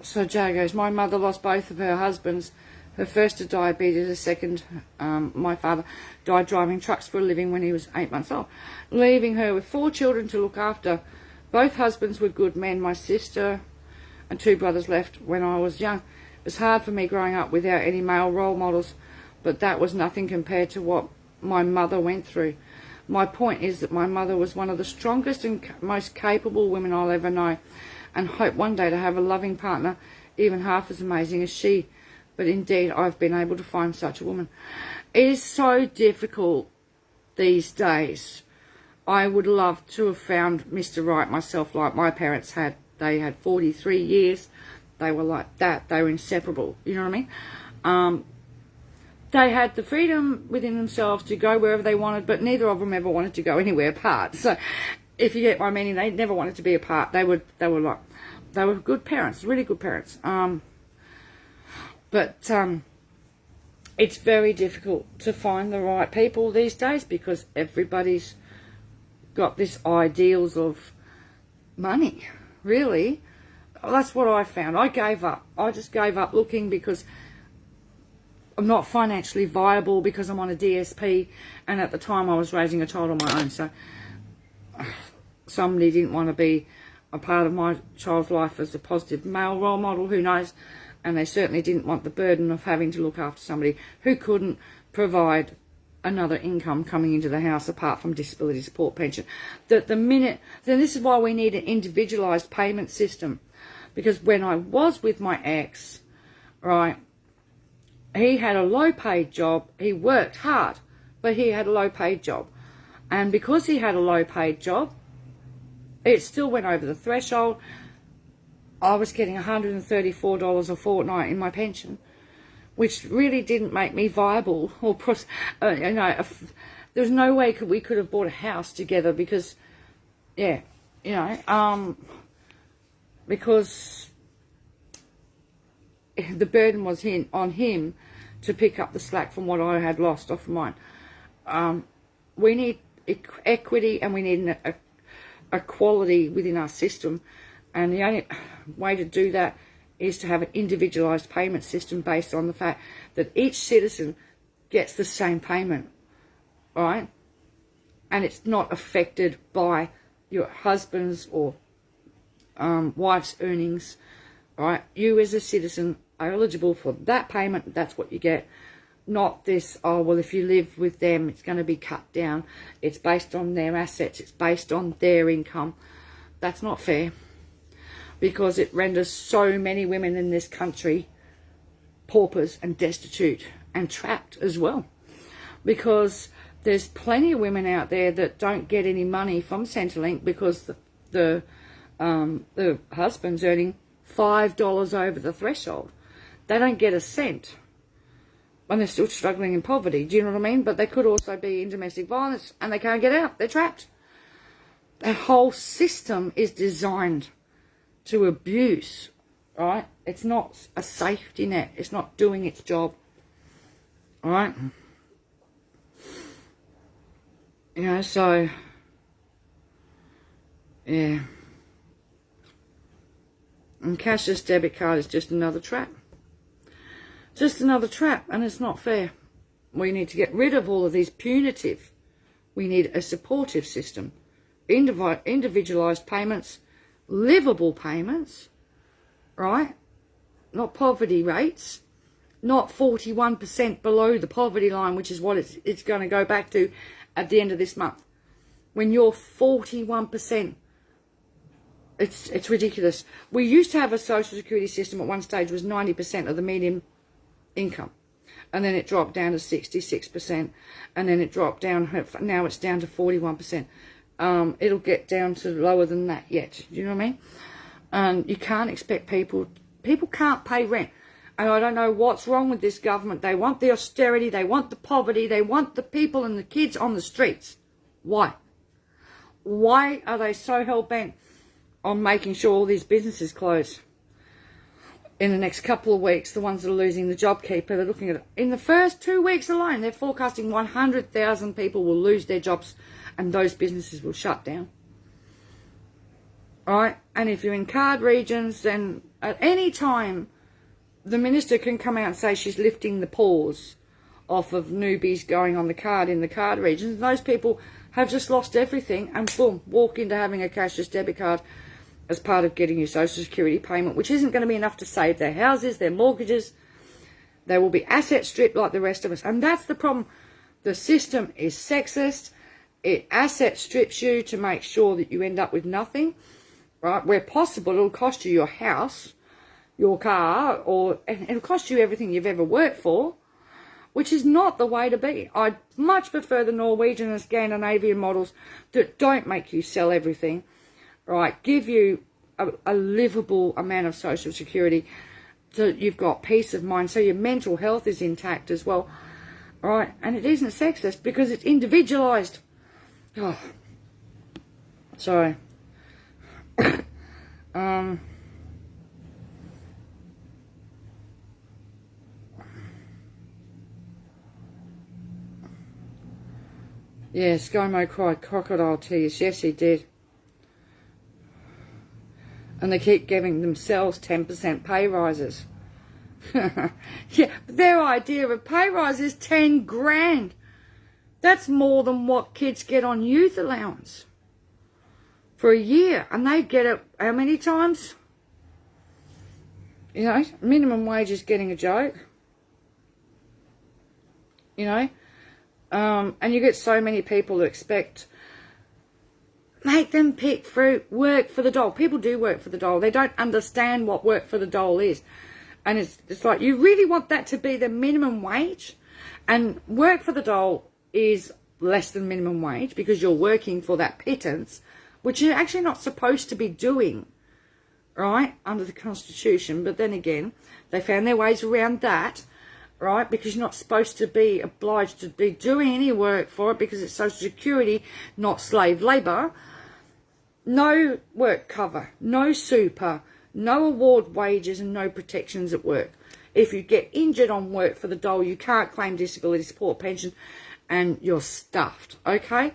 So Jay goes, my mother lost both of her husbands. Her first to diabetes, her second, my father, died driving trucks for a living when he was 8 months old, leaving her with 4 children to look after. Both husbands were good men. My sister and 2 brothers left when I was young. It was hard for me growing up without any male role models, but that was nothing compared to what my mother went through. My point is that my mother was one of the strongest and most capable women I'll ever know, and hope one day to have a loving partner even half as amazing as she. But indeed, I've been able to find such a woman. It is so difficult these days. I would love to have found Mr. Right myself, like my parents had. They had 43 years. They were like that. They were inseparable. You know what I mean? They had the freedom within themselves to go wherever they wanted, but neither of them ever wanted to go anywhere apart. So, if you get my meaning, they never wanted to be apart. They were good parents, really good parents. But it's very difficult to find the right people these days because everybody's got this ideals of money, really. That's what I found. I gave up. I just gave up looking because I'm not financially viable because I'm on a DSP, and at the time I was raising a child on my own. So somebody didn't want to be a part of my child's life as a positive male role model, who knows? And they certainly didn't want the burden of having to look after somebody who couldn't provide another income coming into the house apart from disability support pension. Then this is why we need an individualised payment system. Because when I was with my ex, right, he had a low-paid job. He worked hard, but he had a low-paid job. And because he had a low-paid job, it still went over the threshold. I was getting $134 a fortnight in my pension, which really didn't make me viable. Or there's no way we could have bought a house together because, because the burden was on him to pick up the slack from what I had lost off of mine. We need equity, and we need a quality within our system. And the only way to do that is to have an individualised payment system based on the fact that each citizen gets the same payment, right? And it's not affected by your husband's or wife's earnings, right? You as a citizen are eligible for that payment. That's what you get. Not this, oh, well, if you live with them, it's going to be cut down. It's based on their assets. It's based on their income. That's not fair, because it renders so many women in this country paupers and destitute and trapped as well, because there's plenty of women out there that don't get any money from Centrelink because the husband's earning $5 over the threshold. They don't get a cent, and they're still struggling in poverty. Do you know what I mean? But they could also be in domestic violence and they can't get out. They're trapped. The whole system is designed to abuse, right? It's not a safety net. It's not doing its job, all right? You know, so, yeah. And cashless debit card is just another trap. Just another trap, and it's not fair. We need to get rid of all of these punitive. We need a supportive system. Individualised payments, livable payments, right? Not poverty rates, not 41% below the poverty line, which is what it's going to go back to at the end of this month. When you're 41%, it's ridiculous. We used to have a social security system at one stage was 90% of the median income, and then it dropped down to 66%, and then it dropped down. Now it's down to 41%. It'll get down to lower than that yet. Do you know what I mean? And you can't expect people can't pay rent. And I don't know what's wrong with this government. They want the austerity, they want the poverty, they want the people and the kids on the streets. Why? Why are they so hell-bent on making sure all these businesses close? In the next couple of weeks, the ones that are losing the JobKeeper, they're looking at it. In the first 2 weeks alone, they're forecasting 100,000 people will lose their jobs and those businesses will shut down. All right? And if you're in card regions, then at any time, the minister can come out and say she's lifting the pause off of newbies going on the card in the card regions. And those people have just lost everything and boom, walk into having a cashless debit card as part of getting your social security payment, which isn't going to be enough to save their houses, their mortgages. They will be asset stripped like the rest of us. And that's the problem. The system is sexist. It asset strips you to make sure that you end up with nothing, right? Where possible, it'll cost you your house, your car, or it'll cost you everything you've ever worked for, which is not the way to be. I much prefer the Norwegian and Scandinavian models that don't make you sell everything, right? Give you a livable amount of social security so that you've got peace of mind, so your mental health is intact as well, right? And it isn't sexist because it's individualised. Oh, sorry. Yeah, ScoMo cried crocodile tears. Yes, he did. And they keep giving themselves 10% pay rises. Yeah, their idea of pay rise is 10 grand. That's more than what kids get on youth allowance for a year. And they get it how many times? You know, minimum wage is getting a joke. You know, and you get so many people who expect, make them pick fruit, work for the dole. People do work for the dole. They don't understand what work for the dole is. And it's like, you really want that to be the minimum wage? And work for the dole is less than minimum wage because you're working for that pittance, which you're actually not supposed to be doing, right, under the Constitution. But then again, they found their ways around that, right, because you're not supposed to be obliged to be doing any work for it because it's Social Security, not slave labour. No work cover, no super, no award wages and no protections at work. If you get injured on work for the dole, you can't claim disability support pension and you're stuffed, okay?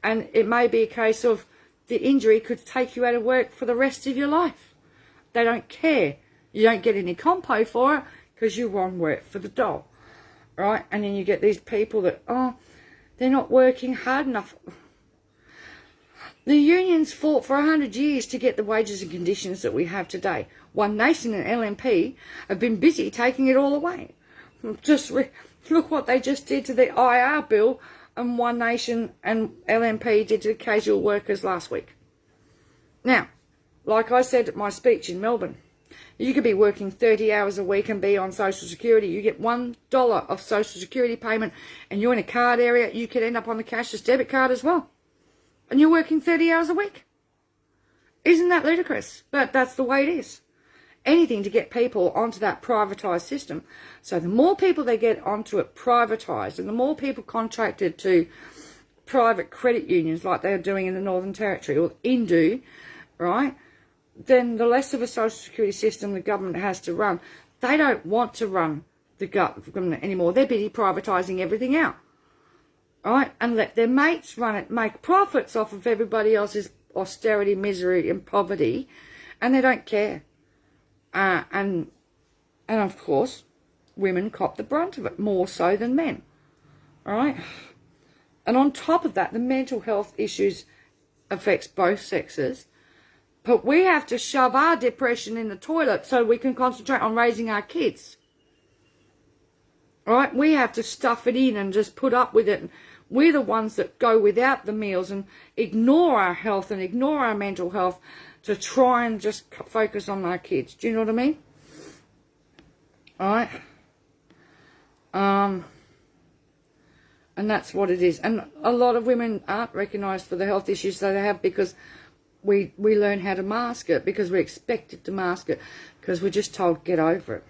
And it may be a case of the injury could take you out of work for the rest of your life. They don't care. You don't get any compo for it because you're on work for the dole, right? And then you get these people that, oh, they're not working hard enough. The unions fought for 100 years to get the wages and conditions that we have today. One Nation and LNP have been busy taking it all away. Just look what they just did to the IR bill, and One Nation and LNP did to the casual workers last week. Now, like I said at my speech in Melbourne, You could be working 30 hours a week and be on Social Security. You get $1 of Social Security payment and you're in a card area, you could end up on the cashless debit card as well. And you're working 30 hours a week. Isn't that ludicrous? But that's the way it is. Anything to get people onto that privatised system. So the more people they get onto it privatised and the more people contracted to private credit unions like they're doing in the Northern Territory or Indu, right, then the less of a social security system the government has to run. They don't want to run the government anymore. They're busy privatising everything out, right, and let their mates run it, make profits off of everybody else's austerity, misery and poverty, and they don't care. And of course, women cop the brunt of it more so than men, all right? And on top of that, the mental health issues affects both sexes. But we have to shove our depression in the toilet so we can concentrate on raising our kids. All right? We have to stuff it in and just put up with it. We're the ones that go without the meals and ignore our health and ignore our mental health to try and just focus on our kids. Do you know what I mean? All right? And that's what it is. And a lot of women aren't recognised for the health issues that they have because we learn how to mask it, because we're expected to mask it, because we're just told, get over it.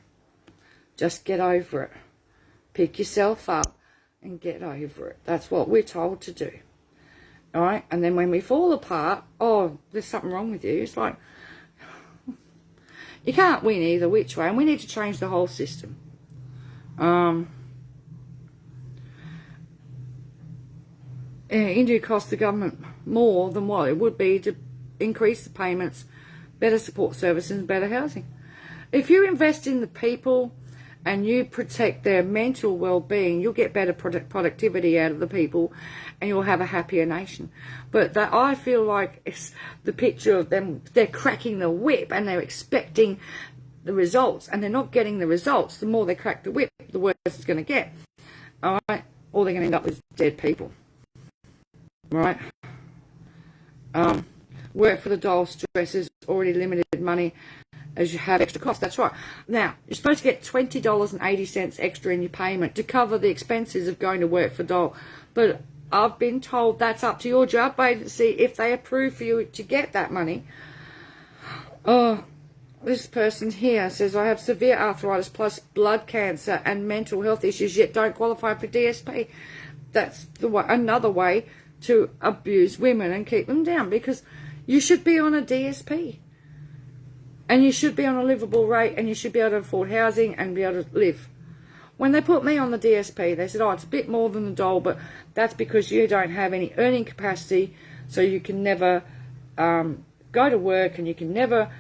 Just get over it. Pick yourself up and get over it. That's what we're told to do. All right? And then when we fall apart, oh, there's something wrong with you. It's like, you can't win either which way, and we need to change the whole system. India costs the government more than what it would be to increase the payments, better support services and better housing. If you invest in the people and you protect their mental well-being, you'll get better productivity out of the people and you'll have a happier nation. But that, I feel like it's the picture of them, they're cracking the whip and they're expecting the results and they're not getting the results. The more they crack the whip, the worse it's going to get. All right? Or they're going to end up with dead people. Right? Work for the dole stresses, already limited money as you have extra costs. That's right. Now, you're supposed to get $20.80 extra in your payment to cover the expenses of going to work for dole. But I've been told that's up to your job agency if they approve for you to get that money. Oh, this person here says, I have severe arthritis plus blood cancer and mental health issues, yet don't qualify for DSP. That's the way, another way to abuse women and keep them down, because you should be on a DSP and you should be on a livable rate and you should be able to afford housing and be able to live. When they put me on the DSP, they said, oh, it's a bit more than the dole, but that's because you don't have any earning capacity, so you can never go to work and you can never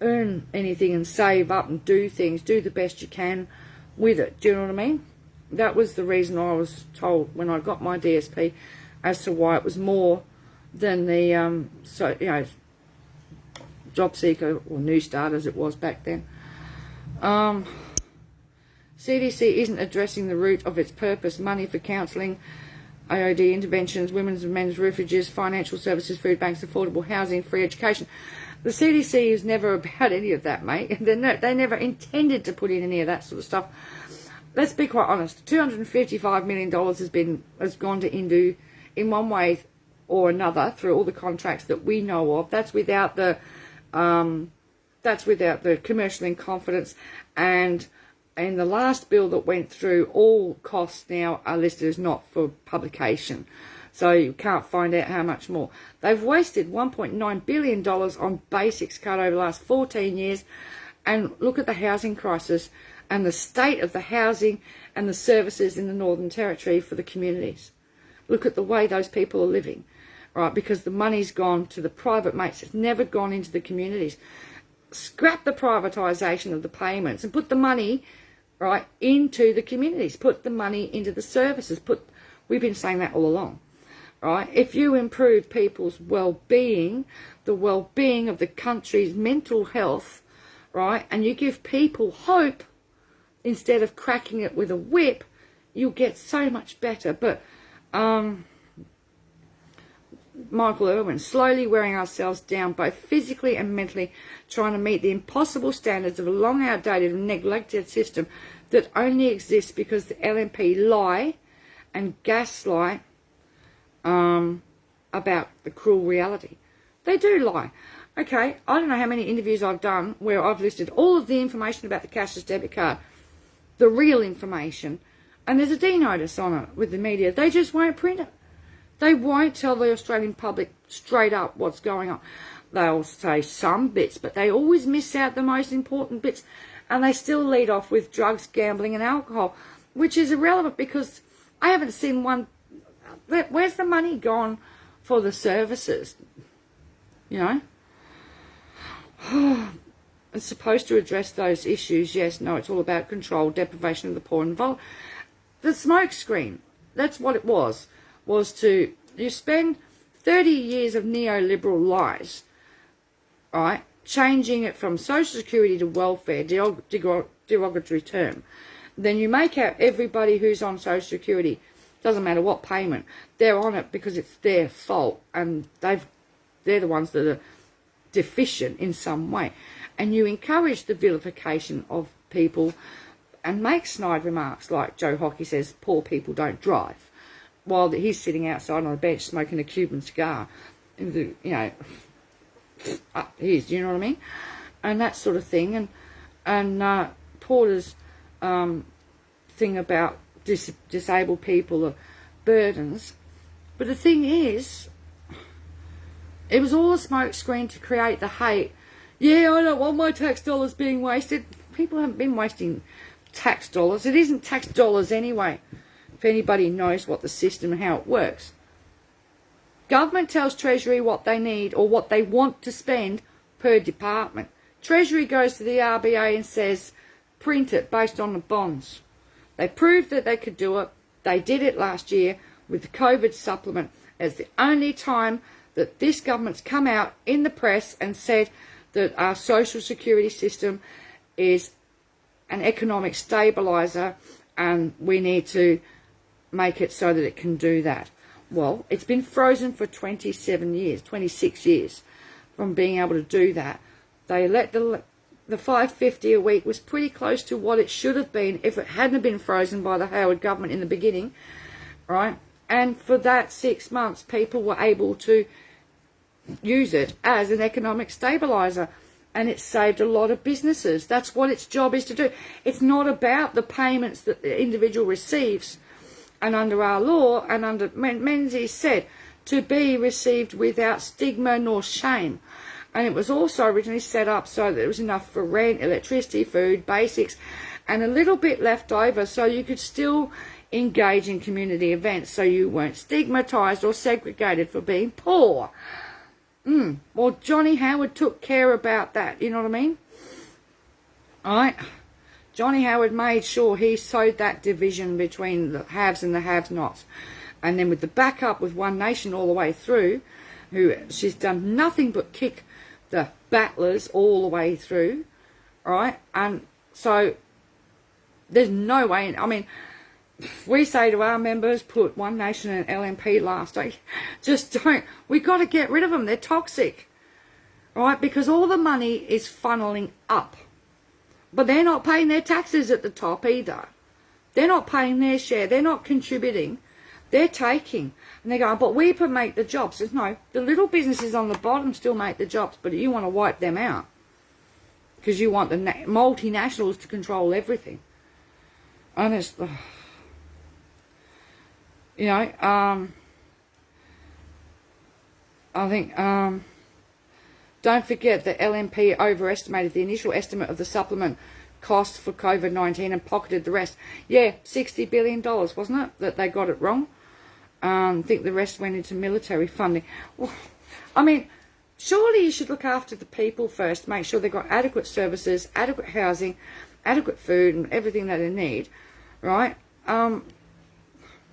earn anything and save up and do things, do the best you can with it. Do you know what I mean? That was the reason I was told when I got my DSP, as to why it was more than the job seeker or new start as it was back then. CDC isn't addressing the root of its purpose: money for counselling, AOD interventions, women's and men's refuges, financial services, food banks, affordable housing, free education. The CDC is never about any of that, mate. They never intended to put in any of that sort of stuff. Let's be quite honest. $255 million has gone to Indu in one way or another through all the contracts that we know of. That's without the commercial in confidence. And in the last bill that went through, all costs now are listed as not for publication, so you can't find out how much more. They've wasted $1.9 billion on basics cut over the last 14 years. And look at the housing crisis and the state of the housing and the services in the Northern Territory for the communities. Look at the way those people are living, right? Because the money's gone to the private mates. It's never gone into the communities. Scrap the privatisation of the payments and put the money, right, into the communities. Put the money into the services. We've been saying that all along, right? If you improve people's well-being, the well-being of the country's mental health, right, and you give people hope instead of cracking it with a whip, you'll get so much better. But Michael Irwin, slowly wearing ourselves down both physically and mentally, trying to meet the impossible standards of a long outdated and neglected system that only exists because the LNP lie and gaslight about the cruel reality. They do lie. Okay, I don't know how many interviews I've done where I've listed all of the information about the cashless debit card, the real information, and there's a D notice on it with the media. They just won't print it. They won't tell the Australian public straight up what's going on. They'll say some bits, but they always miss out the most important bits, and they still lead off with drugs, gambling and alcohol, which is irrelevant because I haven't seen one. Where's the money gone for the services? You know? It's supposed to address those issues. Yes, no, it's all about control, deprivation of the poor and vulnerable. The smoke screen, that's what it was to, you spend 30 years of neoliberal lies, right, changing it from social security to welfare, derogatory term. Then you make out everybody who's on social security, doesn't matter what payment, they're on it because it's their fault and they're the ones that are deficient in some way. And you encourage the vilification of people and make snide remarks like Joe Hockey says, poor people don't drive, while he's sitting outside on a bench smoking a Cuban cigar. You know, you know what I mean? And that sort of thing. And Porter's thing about disabled people are burdens. But the thing is, it was all a smoke screen to create the hate. Yeah, I don't want my tax dollars being wasted. People haven't been wasting tax dollars. It isn't tax dollars anyway, if anybody knows what the system and how it works. Government tells Treasury what they need or what they want to spend per department. Treasury goes to the RBA and says, print it based on the bonds. They proved that they could do it. They did it last year with the COVID supplement. It's the only time that this government's come out in the press and said that our social security system is an economic stabiliser and we need to make it so that it can do that. Well, it's been frozen for 27 years, 26 years from being able to do that. They let the $5.50 a week was pretty close to what it should have been if it hadn't been frozen by the Howard government in the beginning, right? And for that 6 months, people were able to use it as an economic stabiliser, and it saved a lot of businesses. That's what its job is to do. It's not about the payments that the individual receives. And under our law, and under Menzies said, to be received without stigma nor shame. And it was also originally set up so that it was enough for rent, electricity, food, basics, and a little bit left over so you could still engage in community events so you weren't stigmatised or segregated for being poor. Well, Johnny Howard took care about that, you know what I mean? Alright? Johnny Howard made sure he sowed that division between the haves and the have-nots. And then with the backup with One Nation all the way through, she's done nothing but kick the battlers all the way through, right? And so there's no way, I mean, we say to our members, put One Nation and LNP last. Just don't. We've got to get rid of them. They're toxic, right? Because all the money is funneling up. But they're not paying their taxes at the top either. They're not paying their share. They're not contributing. They're taking. And they're going, but we make the jobs. Says, no, the little businesses on the bottom still make the jobs, but you want to wipe them out. Because you want the multinationals to control everything. And it's... You know, I think, don't forget that LNP overestimated the initial estimate of the supplement cost for COVID-19 and pocketed the rest. Yeah, $60 billion, wasn't it, that they got it wrong? I think the rest went into military funding. Well, I mean, surely you should look after the people first, make sure they've got adequate services, adequate housing, adequate food and everything that they need, right?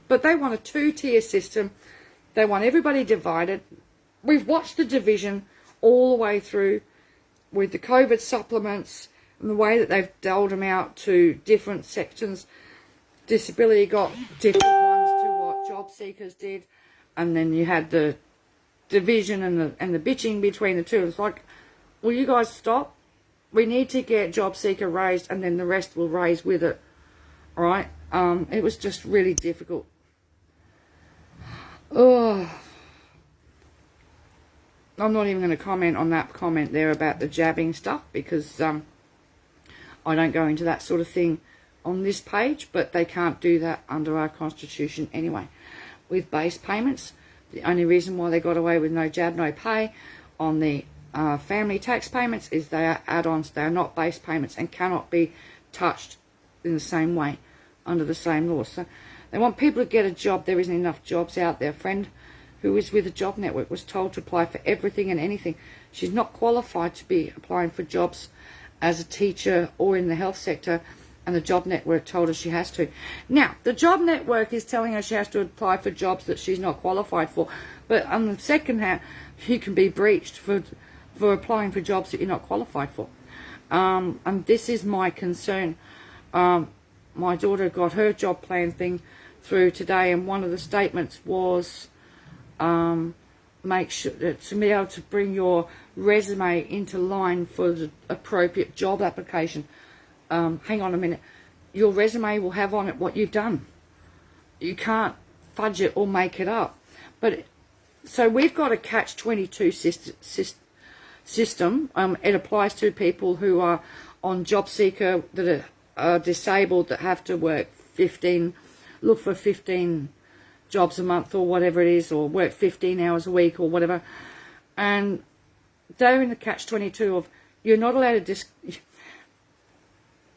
But they want a two-tier system. They want everybody divided. We've watched the division all the way through with the COVID supplements and the way that they've doled them out to different sections. Disability got different ones to what job seekers did. And then you had the division and the bitching between the two. It's like, will you guys stop? We need to get job seeker raised, and then the rest will raise with it. All right? It was just really difficult. Oh, I'm not even going to comment on that comment there about the jabbing stuff, because I don't go into that sort of thing on this page, but they can't do that under our constitution anyway. With base payments, the only reason why they got away with no jab, no pay on the family tax payments is they are add-ons. They are not base payments and cannot be touched in the same way under the same laws. So they want people to get a job. There isn't enough jobs out there. A friend who is with the Job Network was told to apply for everything and anything. She's not qualified to be applying for jobs as a teacher or in the health sector, and the Job Network told her she has to. Now, the Job Network is telling her she has to apply for jobs that she's not qualified for, but on the second hand, you can be breached for applying for jobs that you're not qualified for. And this is my concern. My daughter got her job plan thing through today, and one of the statements was make sure to be able to bring your resume into line for the appropriate job application. Hang on a minute. Your resume will have on it what you've done. You can't fudge it or make it up. But so we've got a catch-22 system. It applies to people who are on job seeker, that are disabled, that have to work 15, look for 15 jobs a month or whatever it is, or work 15 hours a week or whatever. And they're in the catch-22 of you're not allowed to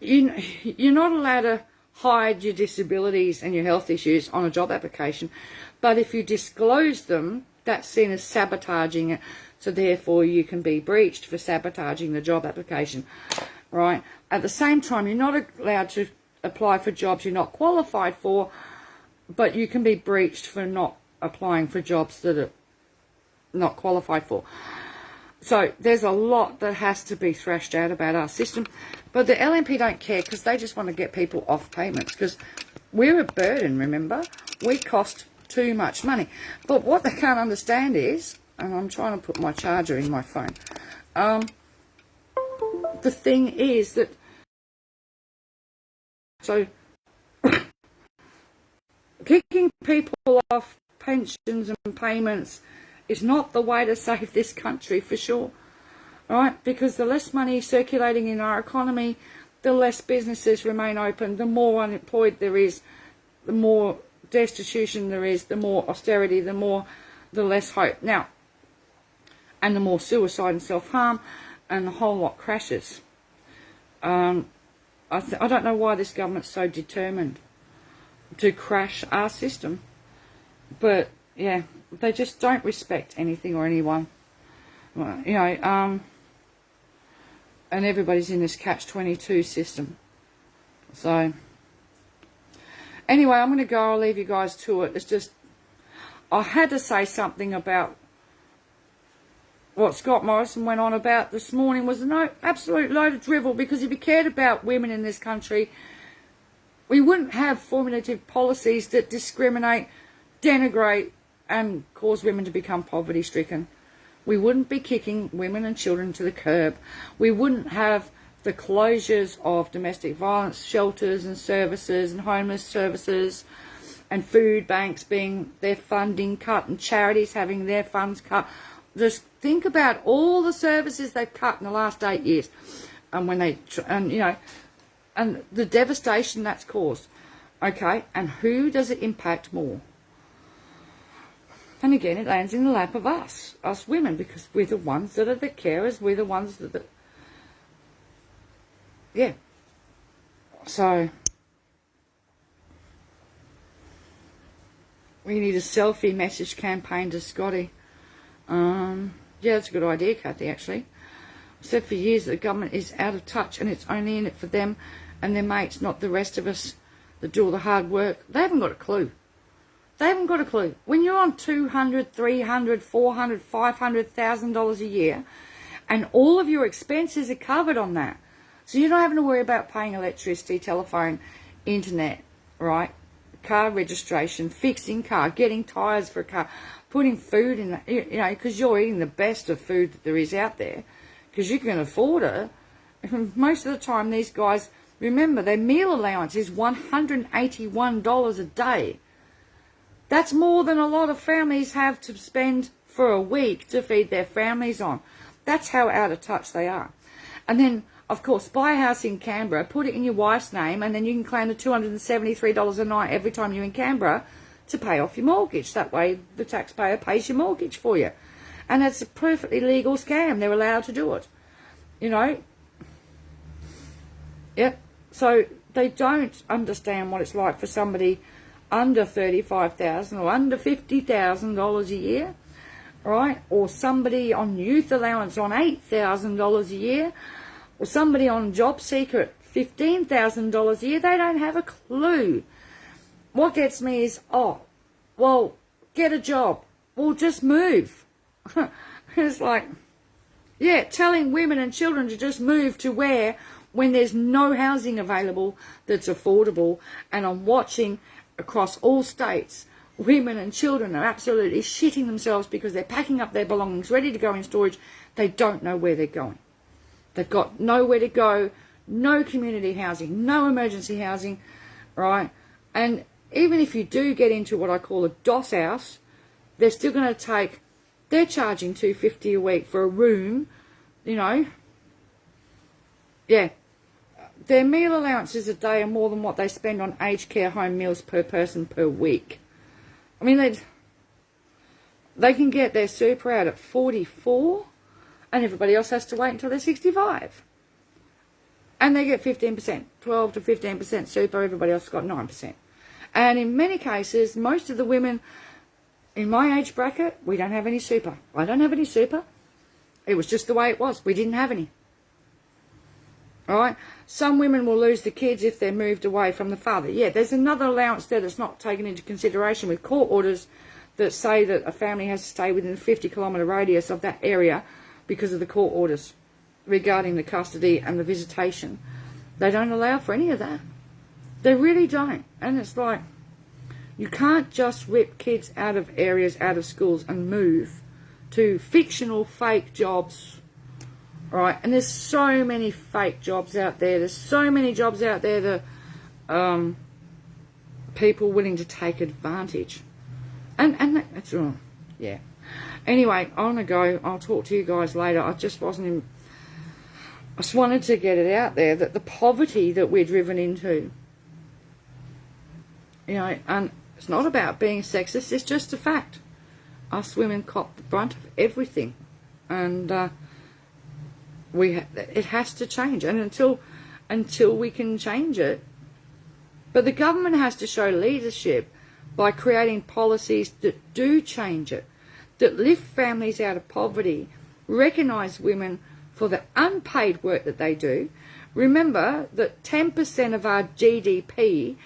you're not allowed to hide your disabilities and your health issues on a job application, but if you disclose them, that's seen as sabotaging it, so therefore you can be breached for sabotaging the job application, right? At the same time, you're not allowed to apply for jobs you're not qualified for, but you can be breached for not applying for jobs that are not qualified for. So there's a lot that has to be thrashed out about our system. But the LNP don't care, because they just want to get people off payments, because we're a burden, remember? We cost too much money. But what they can't understand is, and I'm trying to put my charger in my phone, the thing is that, so kicking people off pensions and payments is not the way to save this country, for sure. Right? Because the less money circulating in our economy, the less businesses remain open, the more unemployed there is, the more destitution there is, the more austerity, the less hope. Now, and the more suicide and self-harm, and the whole lot crashes. I don't know why this government's so determined to crash our system, but yeah, they just don't respect anything or anyone. Well, you know, and everybody's in this catch-22 system. So anyway, I'm going to go. I'll leave you guys to it. It's just, I had to say something about what Scott Morrison went on about this morning. Was an absolute load of drivel, because if he cared about women in this country, we wouldn't have formative policies that discriminate, denigrate, and cause women to become poverty-stricken. We wouldn't be kicking women and children to the curb. We wouldn't have the closures of domestic violence shelters and services and homeless services, and food banks being their funding cut, and charities having their funds cut. Just think about all the services they've cut in the last 8 years, and when they, and you know, and the devastation that's caused. Okay, and who does it impact more? And again, it lands in the lap of us women, because we're the ones that are the carers, we're the ones that yeah. So we need a selfie message campaign to Scotty. Yeah, that's a good idea, Kathy, actually. I've said for years that the government is out of touch, and it's only in it for them and their mates, not the rest of us that do all the hard work. They haven't got a clue. They haven't got a clue. When you're on $200,000, $300,000, $400,000, $500,000 a year, and all of your expenses are covered on that, so you're not having to worry about paying electricity, telephone, internet, right? car registration, fixing car, getting tyres for a car, putting food in, because you're eating the best of food that there is out there, because you can afford it. Most of the time, these guys, remember, their meal allowance is $181 a day. That's more than a lot of families have to spend for a week to feed their families on. That's how out of touch they are. And then, of course, buy a house in Canberra, put it in your wife's name, and then you can claim the $273 a night every time you're in Canberra to pay off your mortgage. That way the taxpayer pays your mortgage for you. And it's a perfectly legal scam. They're allowed to do it. Yep. So they don't understand what it's like for somebody under $35,000 or under $50,000 a year, right? Or somebody on youth allowance on $8,000 a year, or somebody on job seeker at $15,000 a year. They don't have a clue. What gets me is, well, get a job. Well, just move. It's like, yeah, telling women and children to just move to where, when there's no housing available that's affordable. And I'm watching across all states, women and children are absolutely shitting themselves because they're packing up their belongings, ready to go in storage. They don't know where they're going. They've got nowhere to go, no community housing, no emergency housing, right? And even if you do get into what I call a DOS house, they're still going to they're charging $250 a week for a room, Yeah. Their meal allowances a day are more than what they spend on aged care home meals per person per week. I mean, they can get their super out at 44, and everybody else has to wait until they're 65. And they get 15%, 12 to 15% super, everybody else got 9%. And in many cases, most of the women in my age bracket, we don't have any super. I don't have any super. It was just the way it was. We didn't have any. All right. Some women will lose the kids if they're moved away from the father. Yeah, there's another allowance there that's not taken into consideration with court orders that say that a family has to stay within a 50-kilometre radius of that area because of the court orders regarding the custody and the visitation. They don't allow for any of that. They really don't. And it's like, you can't just rip kids out of areas, out of schools and move to fictional fake jobs. Right, and there's so many fake jobs out there. There's so many jobs out there that people willing to take advantage. And that's wrong. Yeah. Anyway, I'm going to go. I'll talk to you guys later. I just wanted to get it out there that the poverty that we're driven into, and it's not about being sexist. It's just a fact. Us women cop the brunt of everything. And it has to change, and until we can change it, but the government has to show leadership by creating policies that do change it, that lift families out of poverty, recognise women for the unpaid work that they do. Remember that 10% of our GDP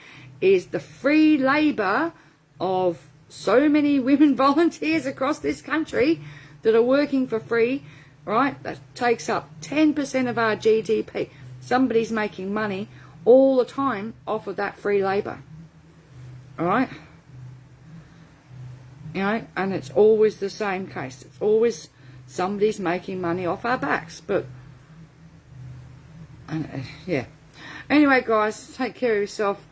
is the free labour of so many women volunteers across this country that are working for free. Right, that takes up 10% of our GDP. Somebody's making money all the time off of that free labour. All right, and it's always the same case. It's always somebody's making money off our backs. But yeah. Anyway, guys, take care of yourself.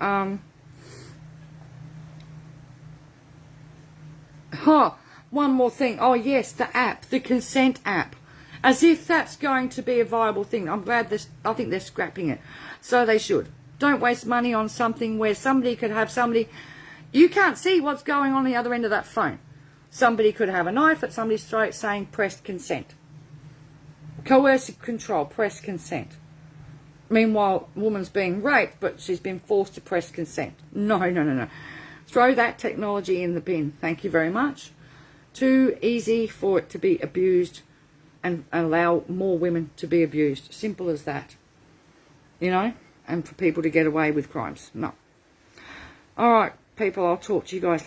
One more thing. Oh yes, the app, the consent app. As if that's going to be a viable thing. I'm glad I think they're scrapping it. So they should. Don't waste money on something where somebody could have you can't see what's going on the other end of that phone. Somebody could have a knife at somebody's throat saying press consent. Coercive control, press consent. Meanwhile, woman's being raped, but she's been forced to press consent. No. Throw that technology in the bin. Thank you very much. Too easy for it to be abused. And allow more women to be abused. Simple as that. And for people to get away with crimes. No. All right, people, I'll talk to you guys